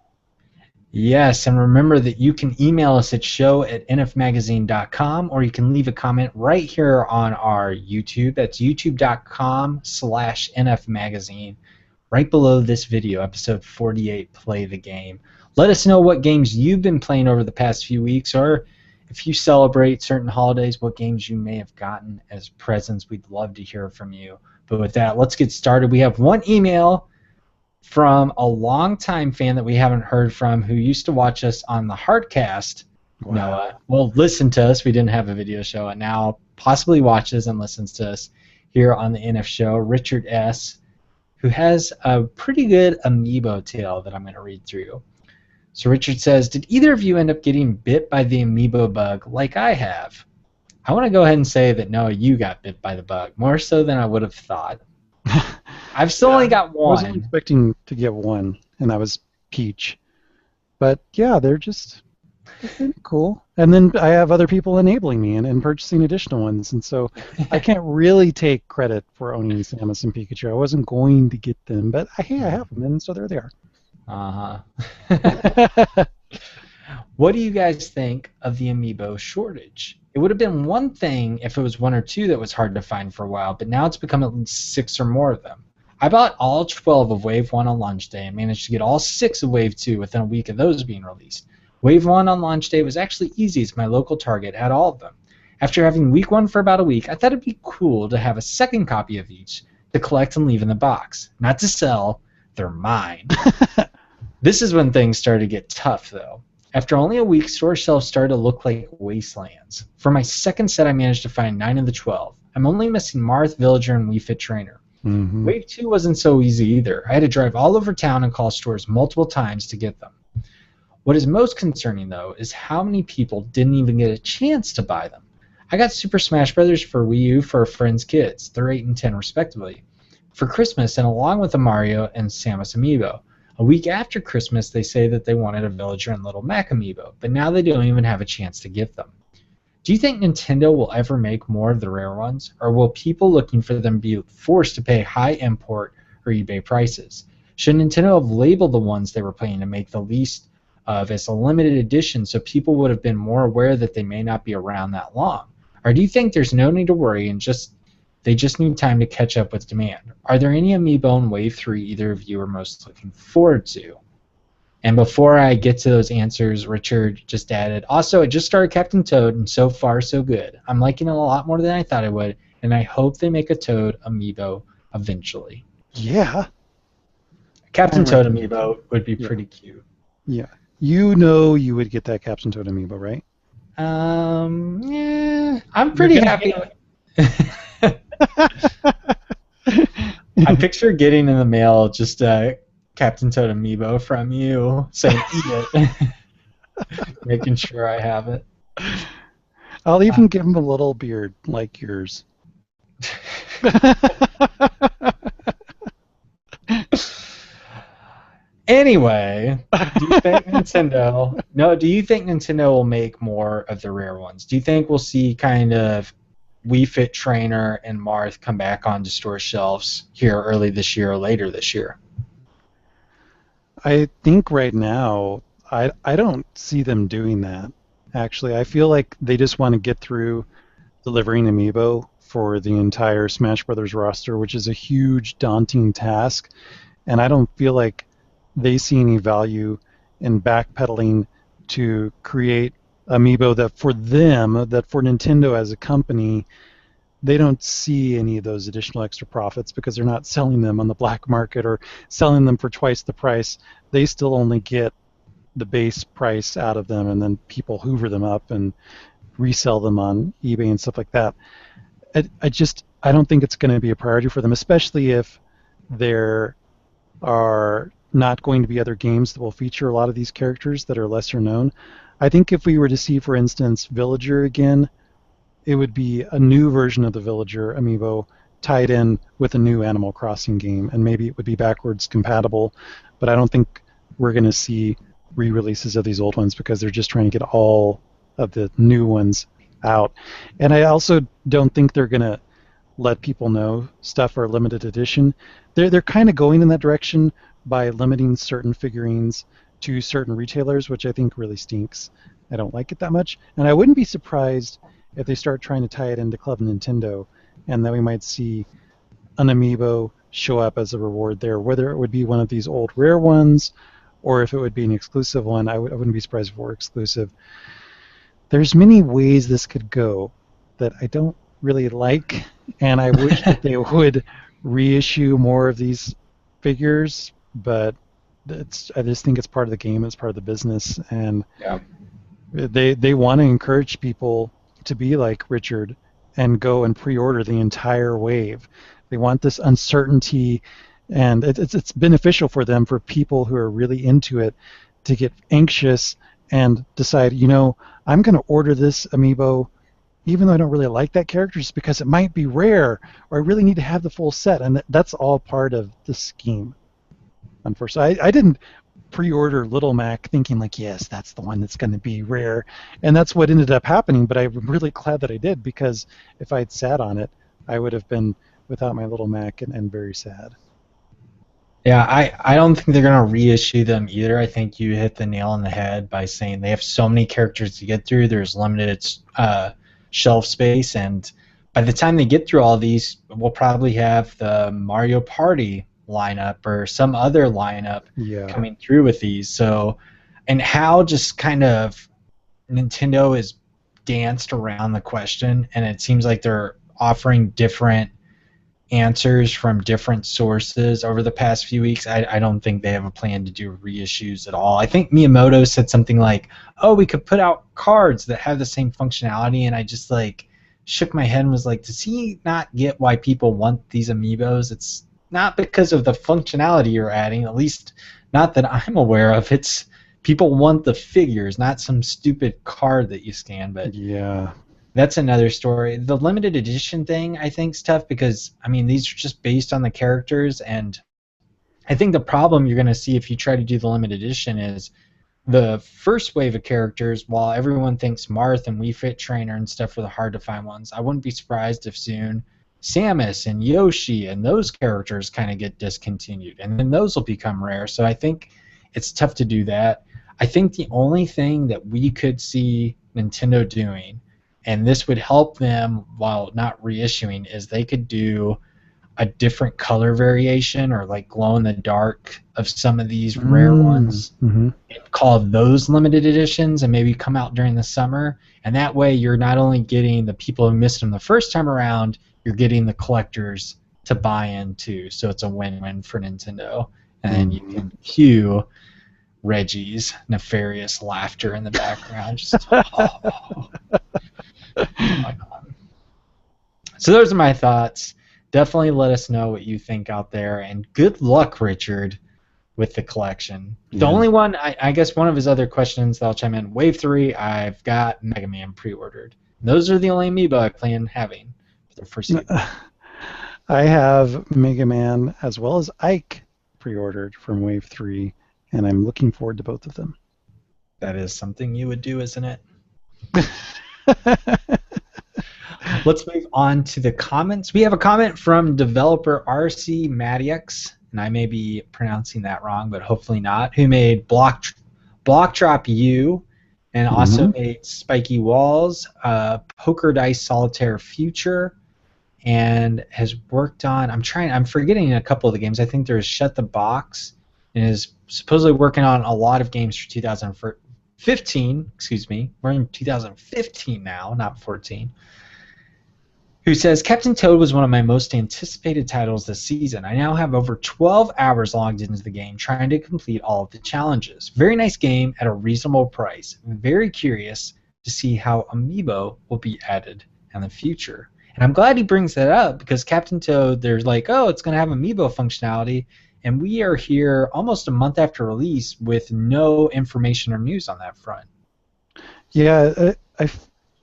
Yes, and remember that you can email us at show@nfmagazine.com, or you can leave a comment right here on our YouTube. That's youtube.com/nfmagazine, right below this video, episode 48, Play the Game. Let us know what games you've been playing over the past few weeks, or if you celebrate certain holidays, what games you may have gotten as presents. We'd love to hear from you. But with that, let's get started. We have one email from a longtime fan that we haven't heard from, who used to watch us on the Hardcast. Wow. Noah. Well, listen to us. We didn't have a video show, and now possibly watches and listens to us here on the NF show. Richard S., who has a pretty good amiibo tale that I'm going to read through. So Richard says, did either of you end up getting bit by the amiibo bug like I have? I want to go ahead and say that, Noah, you got bit by the bug, more so than I would have thought. I've still only got one. I wasn't expecting to get one, and that was Peach. But yeah, they're cool. And then I have other people enabling me and purchasing additional ones, and so I can't really take credit for owning Samus and Pikachu. I wasn't going to get them, but hey, I have them, and so there they are. Uh-huh. What do you guys think of the amiibo shortage? It would have been one thing if it was one or two that was hard to find for a while, but now it's become at least 6 or more of them. I bought all 12 of Wave 1 on launch day and managed to get all 6 of Wave 2 within a week of those being released. Wave 1 on launch day was actually easy as my local Target had all of them. After having week 1 for about a week, I thought it'd be cool to have a second copy of each to collect and leave in the box. Not to sell, they're mine. This is when things started to get tough, though. After only a week, store shelves started to look like wastelands. For my second set, I managed to find 9 of the 12. I'm only missing Marth, Villager, and Wii Fit Trainer. Mm-hmm. Wave 2 wasn't so easy either. I had to drive all over town and call stores multiple times to get them. What is most concerning, though, is how many people didn't even get a chance to buy them. I got Super Smash Bros. For Wii U for a friend's kids. They're 8 and 10 respectively. For Christmas, and along with the Mario and Samus amiibo. A week after Christmas, they say that they wanted a Villager and Little Mac amiibo, but now they don't even have a chance to get them. Do you think Nintendo will ever make more of the rare ones, or will people looking for them be forced to pay high import or eBay prices? Should Nintendo have labeled the ones they were planning to make the least of as a limited edition so people would have been more aware that they may not be around that long? Or do you think there's no need to worry and they just need time to catch up with demand? Are there any amiibo in Wave 3 either of you are most looking forward to? And before I get to those answers, Richard just added, also, I just started Captain Toad, and so far, so good. I'm liking it a lot more than I thought I would, and I hope they make a Toad amiibo eventually. Yeah. Captain Toad amiibo would be pretty cute. Yeah. You know you would get that Captain Toad amiibo, right? Yeah. I'm pretty happy. I picture getting in the mail just Captain Toad amiibo from you saying eat it. Making sure I have it. I'll even give him a little beard like yours. Anyway, do you think Nintendo will make more of the rare ones? Do you think we'll see kind of Wii Fit Trainer and Marth come back onto store shelves here early this year or later this year? I think right now, I don't see them doing that, actually. I feel like they just want to get through delivering amiibo for the entire Smash Brothers roster, which is a huge, daunting task, and I don't feel like they see any value in backpedaling to create amiibo that for them, that for Nintendo as a company, they don't see any of those additional extra profits because they're not selling them on the black market or selling them for twice the price. They still only get the base price out of them, and then people hoover them up and resell them on eBay and stuff like that. I don't think it's going to be a priority for them, especially if there are not going to be other games that will feature a lot of these characters that are lesser known. I think if we were to see, for instance, Villager again, it would be a new version of the Villager amiibo tied in with a new Animal Crossing game, and maybe it would be backwards compatible, but I don't think we're going to see re-releases of these old ones because they're just trying to get all of the new ones out. And I also don't think they're going to let people know stuff are limited edition. They're kind of going in that direction by limiting certain figurines to certain retailers, which I think really stinks. I don't like it that much, and I wouldn't be surprised if they start trying to tie it into Club Nintendo, and then we might see an amiibo show up as a reward there, whether it would be one of these old rare ones or if it would be an exclusive one. I wouldn't be surprised if it were exclusive. There's many ways this could go that I don't really like, and I wish that they would reissue more of these figures, but I just think it's part of the game, it's part of the business, and yeah. They want to encourage people to be like Richard and go and pre-order the entire wave. They want this uncertainty, and it's beneficial for them, for people who are really into it, to get anxious and decide, I'm going to order this amiibo even though I don't really like that character, just because it might be rare, or I really need to have the full set, and that's all part of the scheme. Unfortunately, I didn't pre-order Little Mac thinking like, yes, that's the one that's going to be rare, and that's what ended up happening. But I'm really glad that I did, because if I had sat on it, I would have been without my Little Mac and very sad. Yeah, I don't think they're gonna reissue them either. I think you hit the nail on the head by saying they have so many characters to get through. There's limited shelf space, and by the time they get through all these, we'll probably have the Mario Party lineup or some other lineup Yeah. coming through with these. So, and how just kind of Nintendo has danced around the question, and it seems like they're offering different answers from different sources over the past few weeks. I don't think they have a plan to do reissues at all. I think Miyamoto said something like, "Oh, we could put out cards that have the same functionality," and I just like shook my head and was like, "Does he not get why people want these amiibos? It's not because of the functionality you're adding, at least not that I'm aware of. It's people want the figures, not some stupid card that you scan." But Yeah. that's another story. The limited edition thing, I think, is tough because I mean these are just based on the characters, and I think the problem you're going to see if you try to do the limited edition is the first wave of characters. While everyone thinks Marth and Wii Fit Trainer and stuff are the hard to find ones, I wouldn't be surprised if soon Samus and Yoshi and those characters kind of get discontinued, and then those will become rare. So I think it's tough to do that. I think the only thing that we could see Nintendo doing, and this would help them while not reissuing, is they could do a different color variation or like glow in the dark of some of these rare ones Mm-hmm. and call those limited editions and maybe come out during the summer. And that way you're not only getting the people who missed them the first time around, you're getting the collectors to buy in too. So it's a win-win for Nintendo. And then you can cue Reggie's nefarious laughter in the background. Just, oh my God. So those are my thoughts. Definitely let us know what you think out there, and good luck, Richard, with the collection. The only one, I guess one of his other questions that I'll chime in, Wave 3, I've got Mega Man pre-ordered. Those are the only amiibo I plan having for the foreseeable. I have Mega Man as well as Ike pre-ordered from Wave 3, and I'm looking forward to both of them. That is something you would do, isn't it? Let's move on to the comments. We have a comment from developer RC Maddox, and I may be pronouncing that wrong, but hopefully not, who made Block Drop U and also made Spiky Walls, Poker Dice Solitaire Future, and has worked on, I'm forgetting a couple of the games. I think there's Shut the Box, and is supposedly working on a lot of games for 2015, excuse me. We're in 2015 now, not 14. Who says, Captain Toad was one of my most anticipated titles this season. I now have over 12 hours logged into the game trying to complete all of the challenges. Very nice game at a reasonable price. Very curious to see how Amiibo will be added in the future. And I'm glad he brings that up because Captain Toad, they're like, oh, it's going to have Amiibo functionality. And we are here almost a month after release with no information or news on that front. Yeah,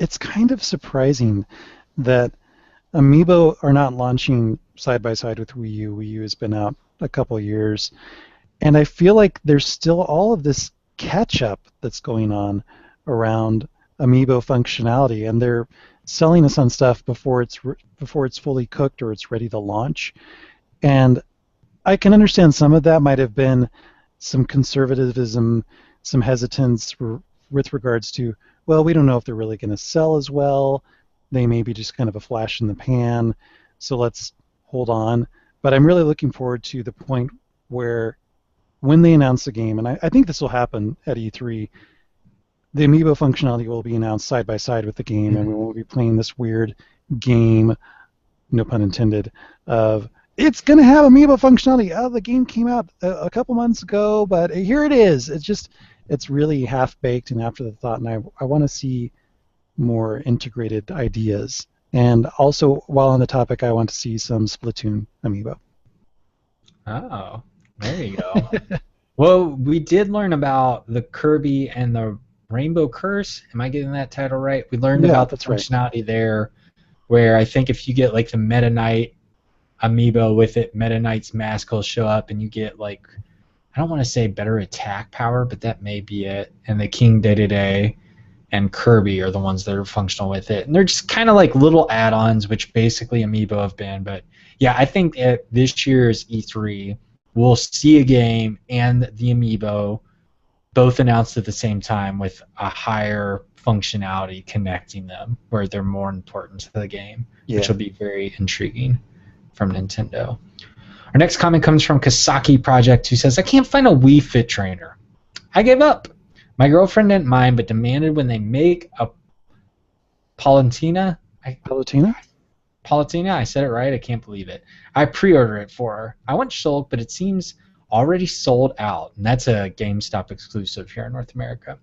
it's kind of surprising that Amiibo are not launching side by side with Wii U. Wii U has been out a couple years, and I feel like there's still all of this catch-up that's going on around Amiibo functionality, and they're selling us on stuff before it's fully cooked or it's ready to launch. And I can understand some of that might have been some conservatism, some hesitance with regards to, well, we don't know if they're really going to sell as well. They may be just kind of a flash in the pan, so let's hold on. But I'm really looking forward to the point where when they announce the game, and I think this will happen at E3, the Amiibo functionality will be announced side by side with the game, and we will be playing this weird game, no pun intended, of it's going to have Amiibo functionality. Oh, the game came out a couple months ago, but here it is. It's really half-baked and after the thought, and I want to see more integrated ideas. And also, while on the topic, I want to see some Splatoon Amiibo. Oh, there you go. Well, we did learn about the Kirby and the Rainbow Curse. Am I getting that title right? We learned about the functionality there, where I think if you get like the Meta Knight Amiibo with it, Meta Knight's mask will show up, and you get like, I don't want to say better attack power, but that may be it. And the King Day and Kirby are the ones that are functional with it. And they're just kind of like little add-ons, which basically Amiibo have been. But yeah, I think at this year's E3, we'll see a game and the amiibo both announced at the same time with a higher functionality connecting them, where they're more important to the game, which Yeah. will be very intriguing from Nintendo. Our next comment comes from Kasaki Project, who says, I can't find a Wii Fit trainer. I gave up. My girlfriend didn't mind, but demanded when they make a Palantina. Palutena? Palantina, I said it right. I can't believe it. I pre-ordered it for her. I went Shulk, but it seems already sold out, and that's a GameStop exclusive here in North America.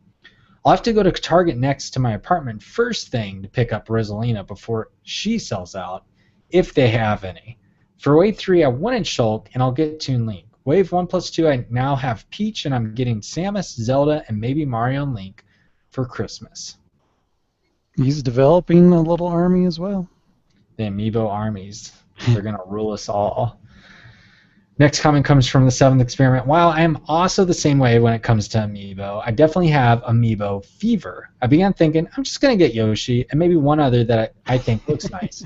I'll have to go to Target next to my apartment first thing to pick up Rosalina before she sells out, if they have any. For Wave 3, I wanted Shulk, and I'll get Toon Link. Wave 1+2, I now have Peach, and I'm getting Samus, Zelda, and maybe Mario and Link for Christmas. He's developing a little army as well. The Amiibo armies. They're going to rule us all. Next comment comes from the Seventh Experiment. While I am also the same way when it comes to Amiibo, I definitely have Amiibo fever. I began thinking, I'm just going to get Yoshi and maybe one other that I think looks nice.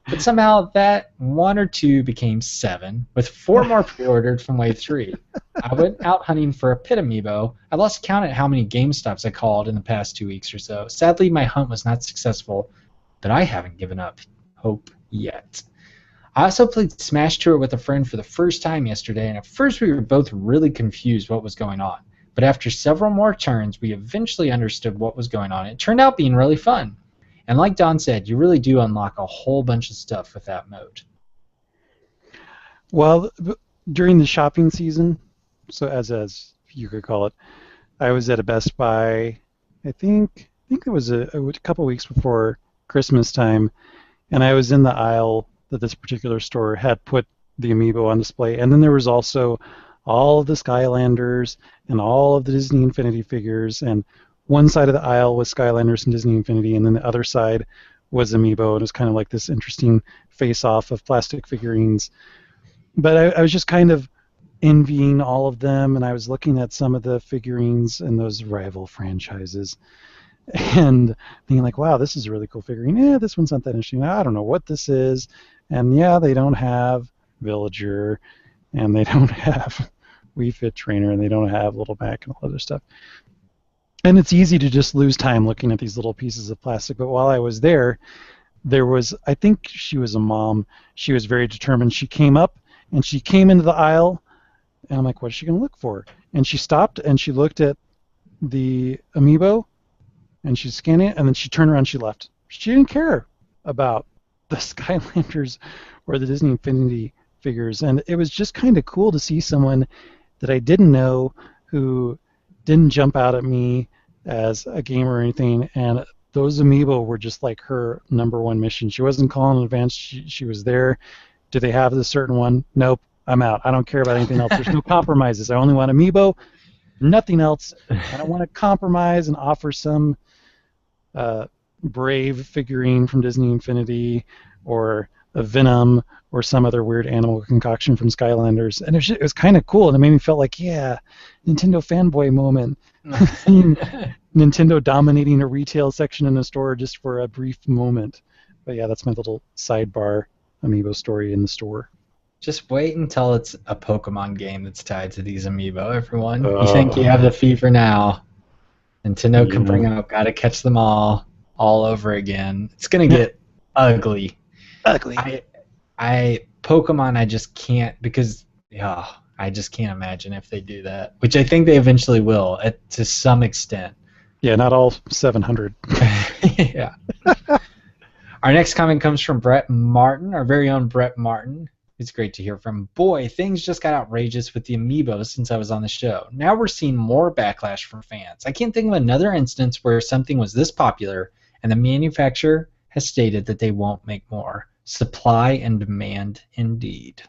But somehow that 1 or 2 became 7, with 4 more pre-ordered from Wave 3. I went out hunting for a pit Amiibo. I lost count at how many GameStops I called in the past 2 weeks or so. Sadly, my hunt was not successful, but I haven't given up hope yet. I also played Smash Tour with a friend for the first time yesterday, and at first we were both really confused what was going on. But after several more turns, we eventually understood what was going on. It turned out being really fun. And like Don said, you really do unlock a whole bunch of stuff with that mode. Well, during the shopping season, so as you could call it, I was at a Best Buy, I think it was a couple weeks before Christmas time, and I was in the aisle that this particular store had put the Amiibo on display, and then there was also all of the Skylanders and all of the Disney Infinity figures, and one side of the aisle was Skylanders and Disney Infinity, and then the other side was Amiibo, and it was kind of like this interesting face-off of plastic figurines. But I was just kind of envying all of them, and I was looking at some of the figurines in those rival franchises, and thinking like, wow, this is a really cool figurine. Yeah, this one's not that interesting. I don't know what this is. And yeah, they don't have Villager, and they don't have Wii Fit Trainer, and they don't have Little Mac and all other stuff. And it's easy to just lose time looking at these little pieces of plastic. But while I was there was, I think she was a mom. She was very determined. She came up, and she came into the aisle, and I'm like, what is she going to look for? And she stopped, and she looked at the Amiibo, and she scanned it, and then she turned around and she left. She didn't care about the Skylanders or the Disney Infinity figures, and it was just kind of cool to see someone that I didn't know who didn't jump out at me as a gamer or anything, and those Amiibo were just like her number one mission. She wasn't calling in advance. She was there. Do they have this certain one? Nope, I'm out. I don't care about anything else. There's no compromises. I only want Amiibo, nothing else. I don't want to compromise and offer some Brave figurine from Disney Infinity or a Venom or some other weird animal concoction from Skylanders. And it was kind of cool, and it made me feel like, yeah, Nintendo fanboy moment. Nintendo dominating a retail section in a store just for a brief moment. But yeah, that's my little sidebar Amiibo story in the store. Just wait until it's a Pokemon game that's tied to these Amiibo, everyone. You think you have the fever now. Nintendo can bring out Gotta Catch Them All over again. It's going to get ugly. Ugly. Pokemon, I just can't, because I just can't imagine if they do that, which I think they eventually will to some extent. Yeah, not all 700. Yeah. Our next comment comes from Brett Martin, our very own Brett Martin. It's great to hear from. Boy, things just got outrageous with the Amiibo since I was on the show. Now we're seeing more backlash from fans. I can't think of another instance where something was this popular and the manufacturer has stated that they won't make more. Supply and demand indeed.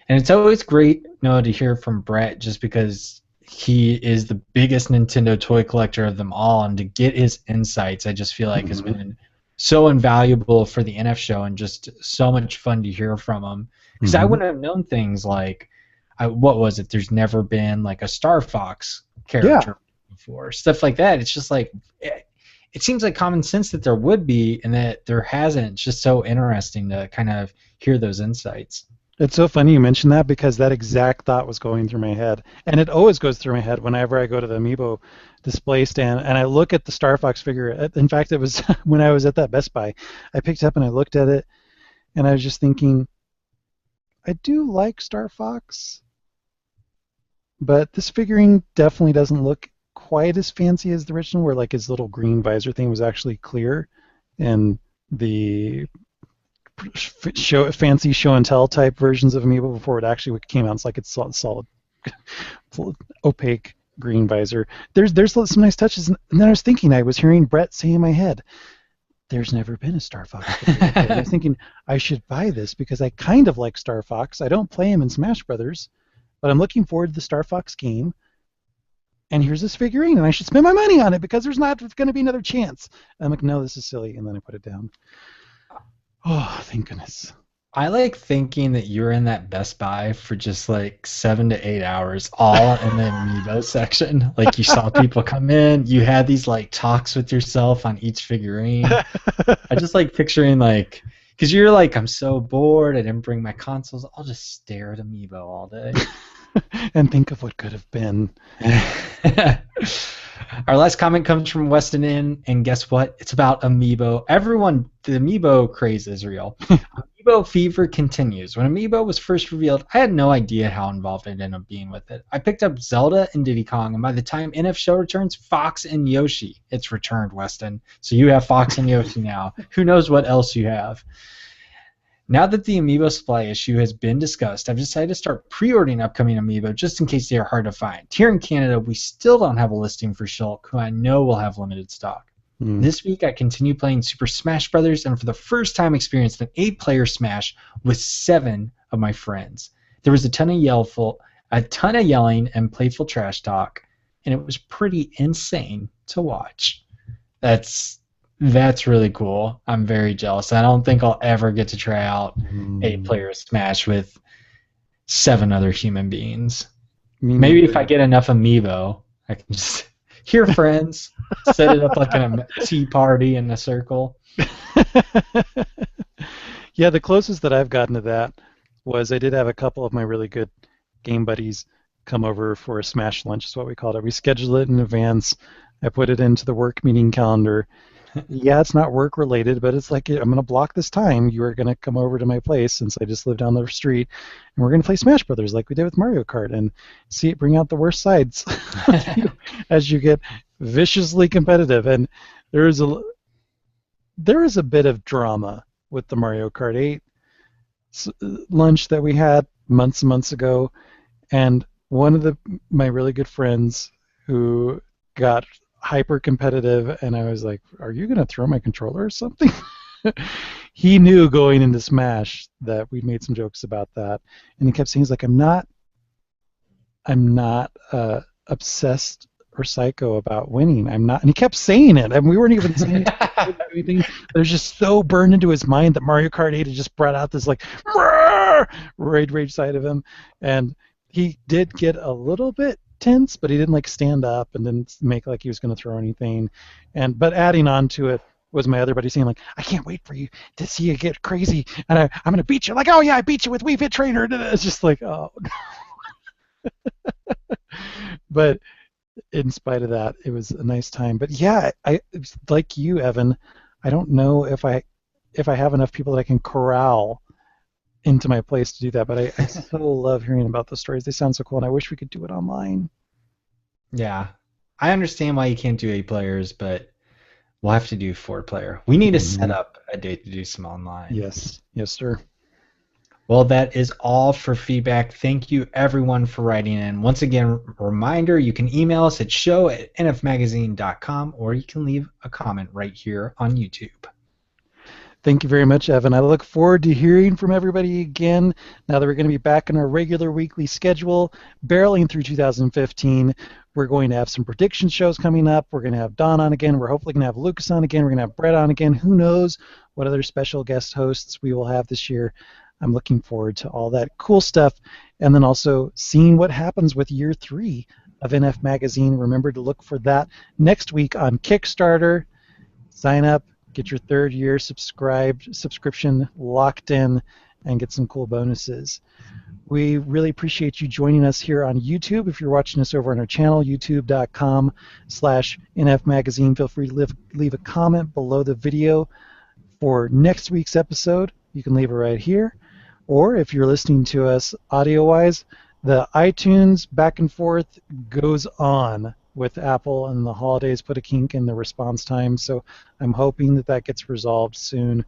And it's always great, to hear from Brett, just because he is the biggest Nintendo toy collector of them all, and to get his insights, I just feel like has been so invaluable for the NF show, and just so much fun to hear from him. Because I wouldn't have known things like, what was it? There's never been like a Star Fox character before, stuff like that. It's just like, it seems like common sense that there would be, and that there hasn't. It's just so interesting to kind of hear those insights. It's so funny you mentioned that because that exact thought was going through my head. And it always goes through my head whenever I go to the Amiibo display stand and I look at the Star Fox figure. In fact, it was when I was at that Best Buy. I picked it up and I looked at it and I was just thinking, I do like Star Fox, but this figurine definitely doesn't look quite as fancy as the original, where like his little green visor thing was actually clear and the fancy show and tell type versions of Amiibo before it actually came out. It's like it's solid opaque green visor. There's some nice touches, and then I was thinking, I was hearing Brett say in my head, "There's never been a Star Fox." I was thinking I should buy this because I kind of like Star Fox. I don't play him in Smash Brothers, but I'm looking forward to the Star Fox game. And here's this figurine, and I should spend my money on it because there's not going to be another chance. And I'm like, no, this is silly, and then I put it down. Oh, thank goodness. I like thinking that you're in that Best Buy for just like 7 to 8 hours, all in the Amiibo section. Like you saw people come in, you had these like talks with yourself on each figurine. I just like picturing like, because you're like, I'm so bored, I didn't bring my consoles, I'll just stare at Amiibo all day. And think of what could have been. Our last comment comes from Weston Inn, and guess what? It's about Amiibo. Everyone, the Amiibo craze is real. Amiibo fever continues. When Amiibo was first revealed, I had no idea how involved I'd end up being with it. I picked up Zelda and Diddy Kong, and by the time NF Show returns, Fox and Yoshi. It's returned, Weston. So you have Fox and Yoshi now. Who knows what else you have? Now that the Amiibo supply issue has been discussed, I've decided to start pre-ordering upcoming Amiibo just in case they are hard to find. Here in Canada, we still don't have a listing for Shulk, who I know will have limited stock. This week, I continue playing Super Smash Brothers, and for the first time experienced an 8-player Smash with 7 of my friends. There was a ton of yelling and playful trash talk, and it was pretty insane to watch. That's really cool. I'm very jealous. I don't think I'll ever get to try out 8-player Smash with 7 other human beings. Maybe if I get enough Amiibo, I can just hear friends, set it up like a tea party in a circle. Yeah, the closest that I've gotten to that was I did have a couple of my really good game buddies come over for a Smash lunch, is what we called it. We scheduled it in advance. I put it into the work meeting calendar. Yeah, it's not work related, but it's like, I'm going to block this time. You are going to come over to my place since I just live down the street, and we're going to play Smash Brothers like we did with Mario Kart and see it bring out the worst sides as you get viciously competitive. And there is a bit of drama with the Mario Kart 8 lunch that we had months and months ago, and one of my really good friends who got hyper competitive, and I was like, are you gonna throw my controller or something? He knew going into Smash that we made some jokes about that, and he kept saying, he's like, I'm not obsessed or psycho about winning. I'm not. And he kept saying it, and we weren't even saying anything. It was just so burned into his mind that Mario Kart 8 had just brought out this like rage side of him, and he did get a little bit tense, but he didn't like stand up and didn't make like he was going to throw anything. But adding on to it was my other buddy saying like, I can't wait for you to see you get crazy, and I'm going to beat you. Like, oh yeah, I beat you with Wii Fit Trainer. It's just like, oh. But in spite of that, it was a nice time. But yeah, I like you, Evan. I don't know if I have enough people that I can corral into my place to do that, but I so love hearing about the stories. They sound so cool, and I wish we could do it online. Yeah, I understand why you can't do 8 players, but we'll have to do 4-player. We need to set up a date to do some online. Yes, sir. Well, that is all for feedback. Thank you, everyone, for writing in. Once again, reminder, you can email us at show@nfmagazine.com, or you can leave a comment right here on YouTube. Thank you very much, Evan. I look forward to hearing from everybody again now that we're going to be back in our regular weekly schedule, barreling through 2015. We're going to have some prediction shows coming up. We're going to have Don on again. We're hopefully going to have Lucas on again. We're going to have Brett on again. Who knows what other special guest hosts we will have this year. I'm looking forward to all that cool stuff, and then also seeing what happens with year 3 of NF Magazine. Remember to look for that next week on Kickstarter. Sign up. Get your 3rd year subscription locked in, and get some cool bonuses. We really appreciate you joining us here on YouTube. If you're watching us over on our channel, youtube.com/NF Magazine, feel free to leave a comment below the video for next week's episode. You can leave it right here. Or if you're listening to us audio-wise, the iTunes back and forth goes on with Apple, and the holidays put a kink in the response time. So I'm hoping that that gets resolved soon.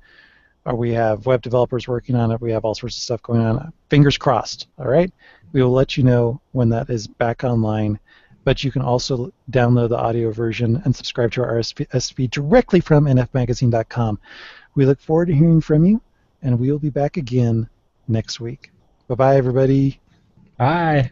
We have web developers working on it. We have all sorts of stuff going on. Fingers crossed. All right. We will let you know when that is back online. But you can also download the audio version and subscribe to our RSS feed directly from nfmagazine.com. We look forward to hearing from you, and we will be back again next week. Bye-bye, everybody. Bye.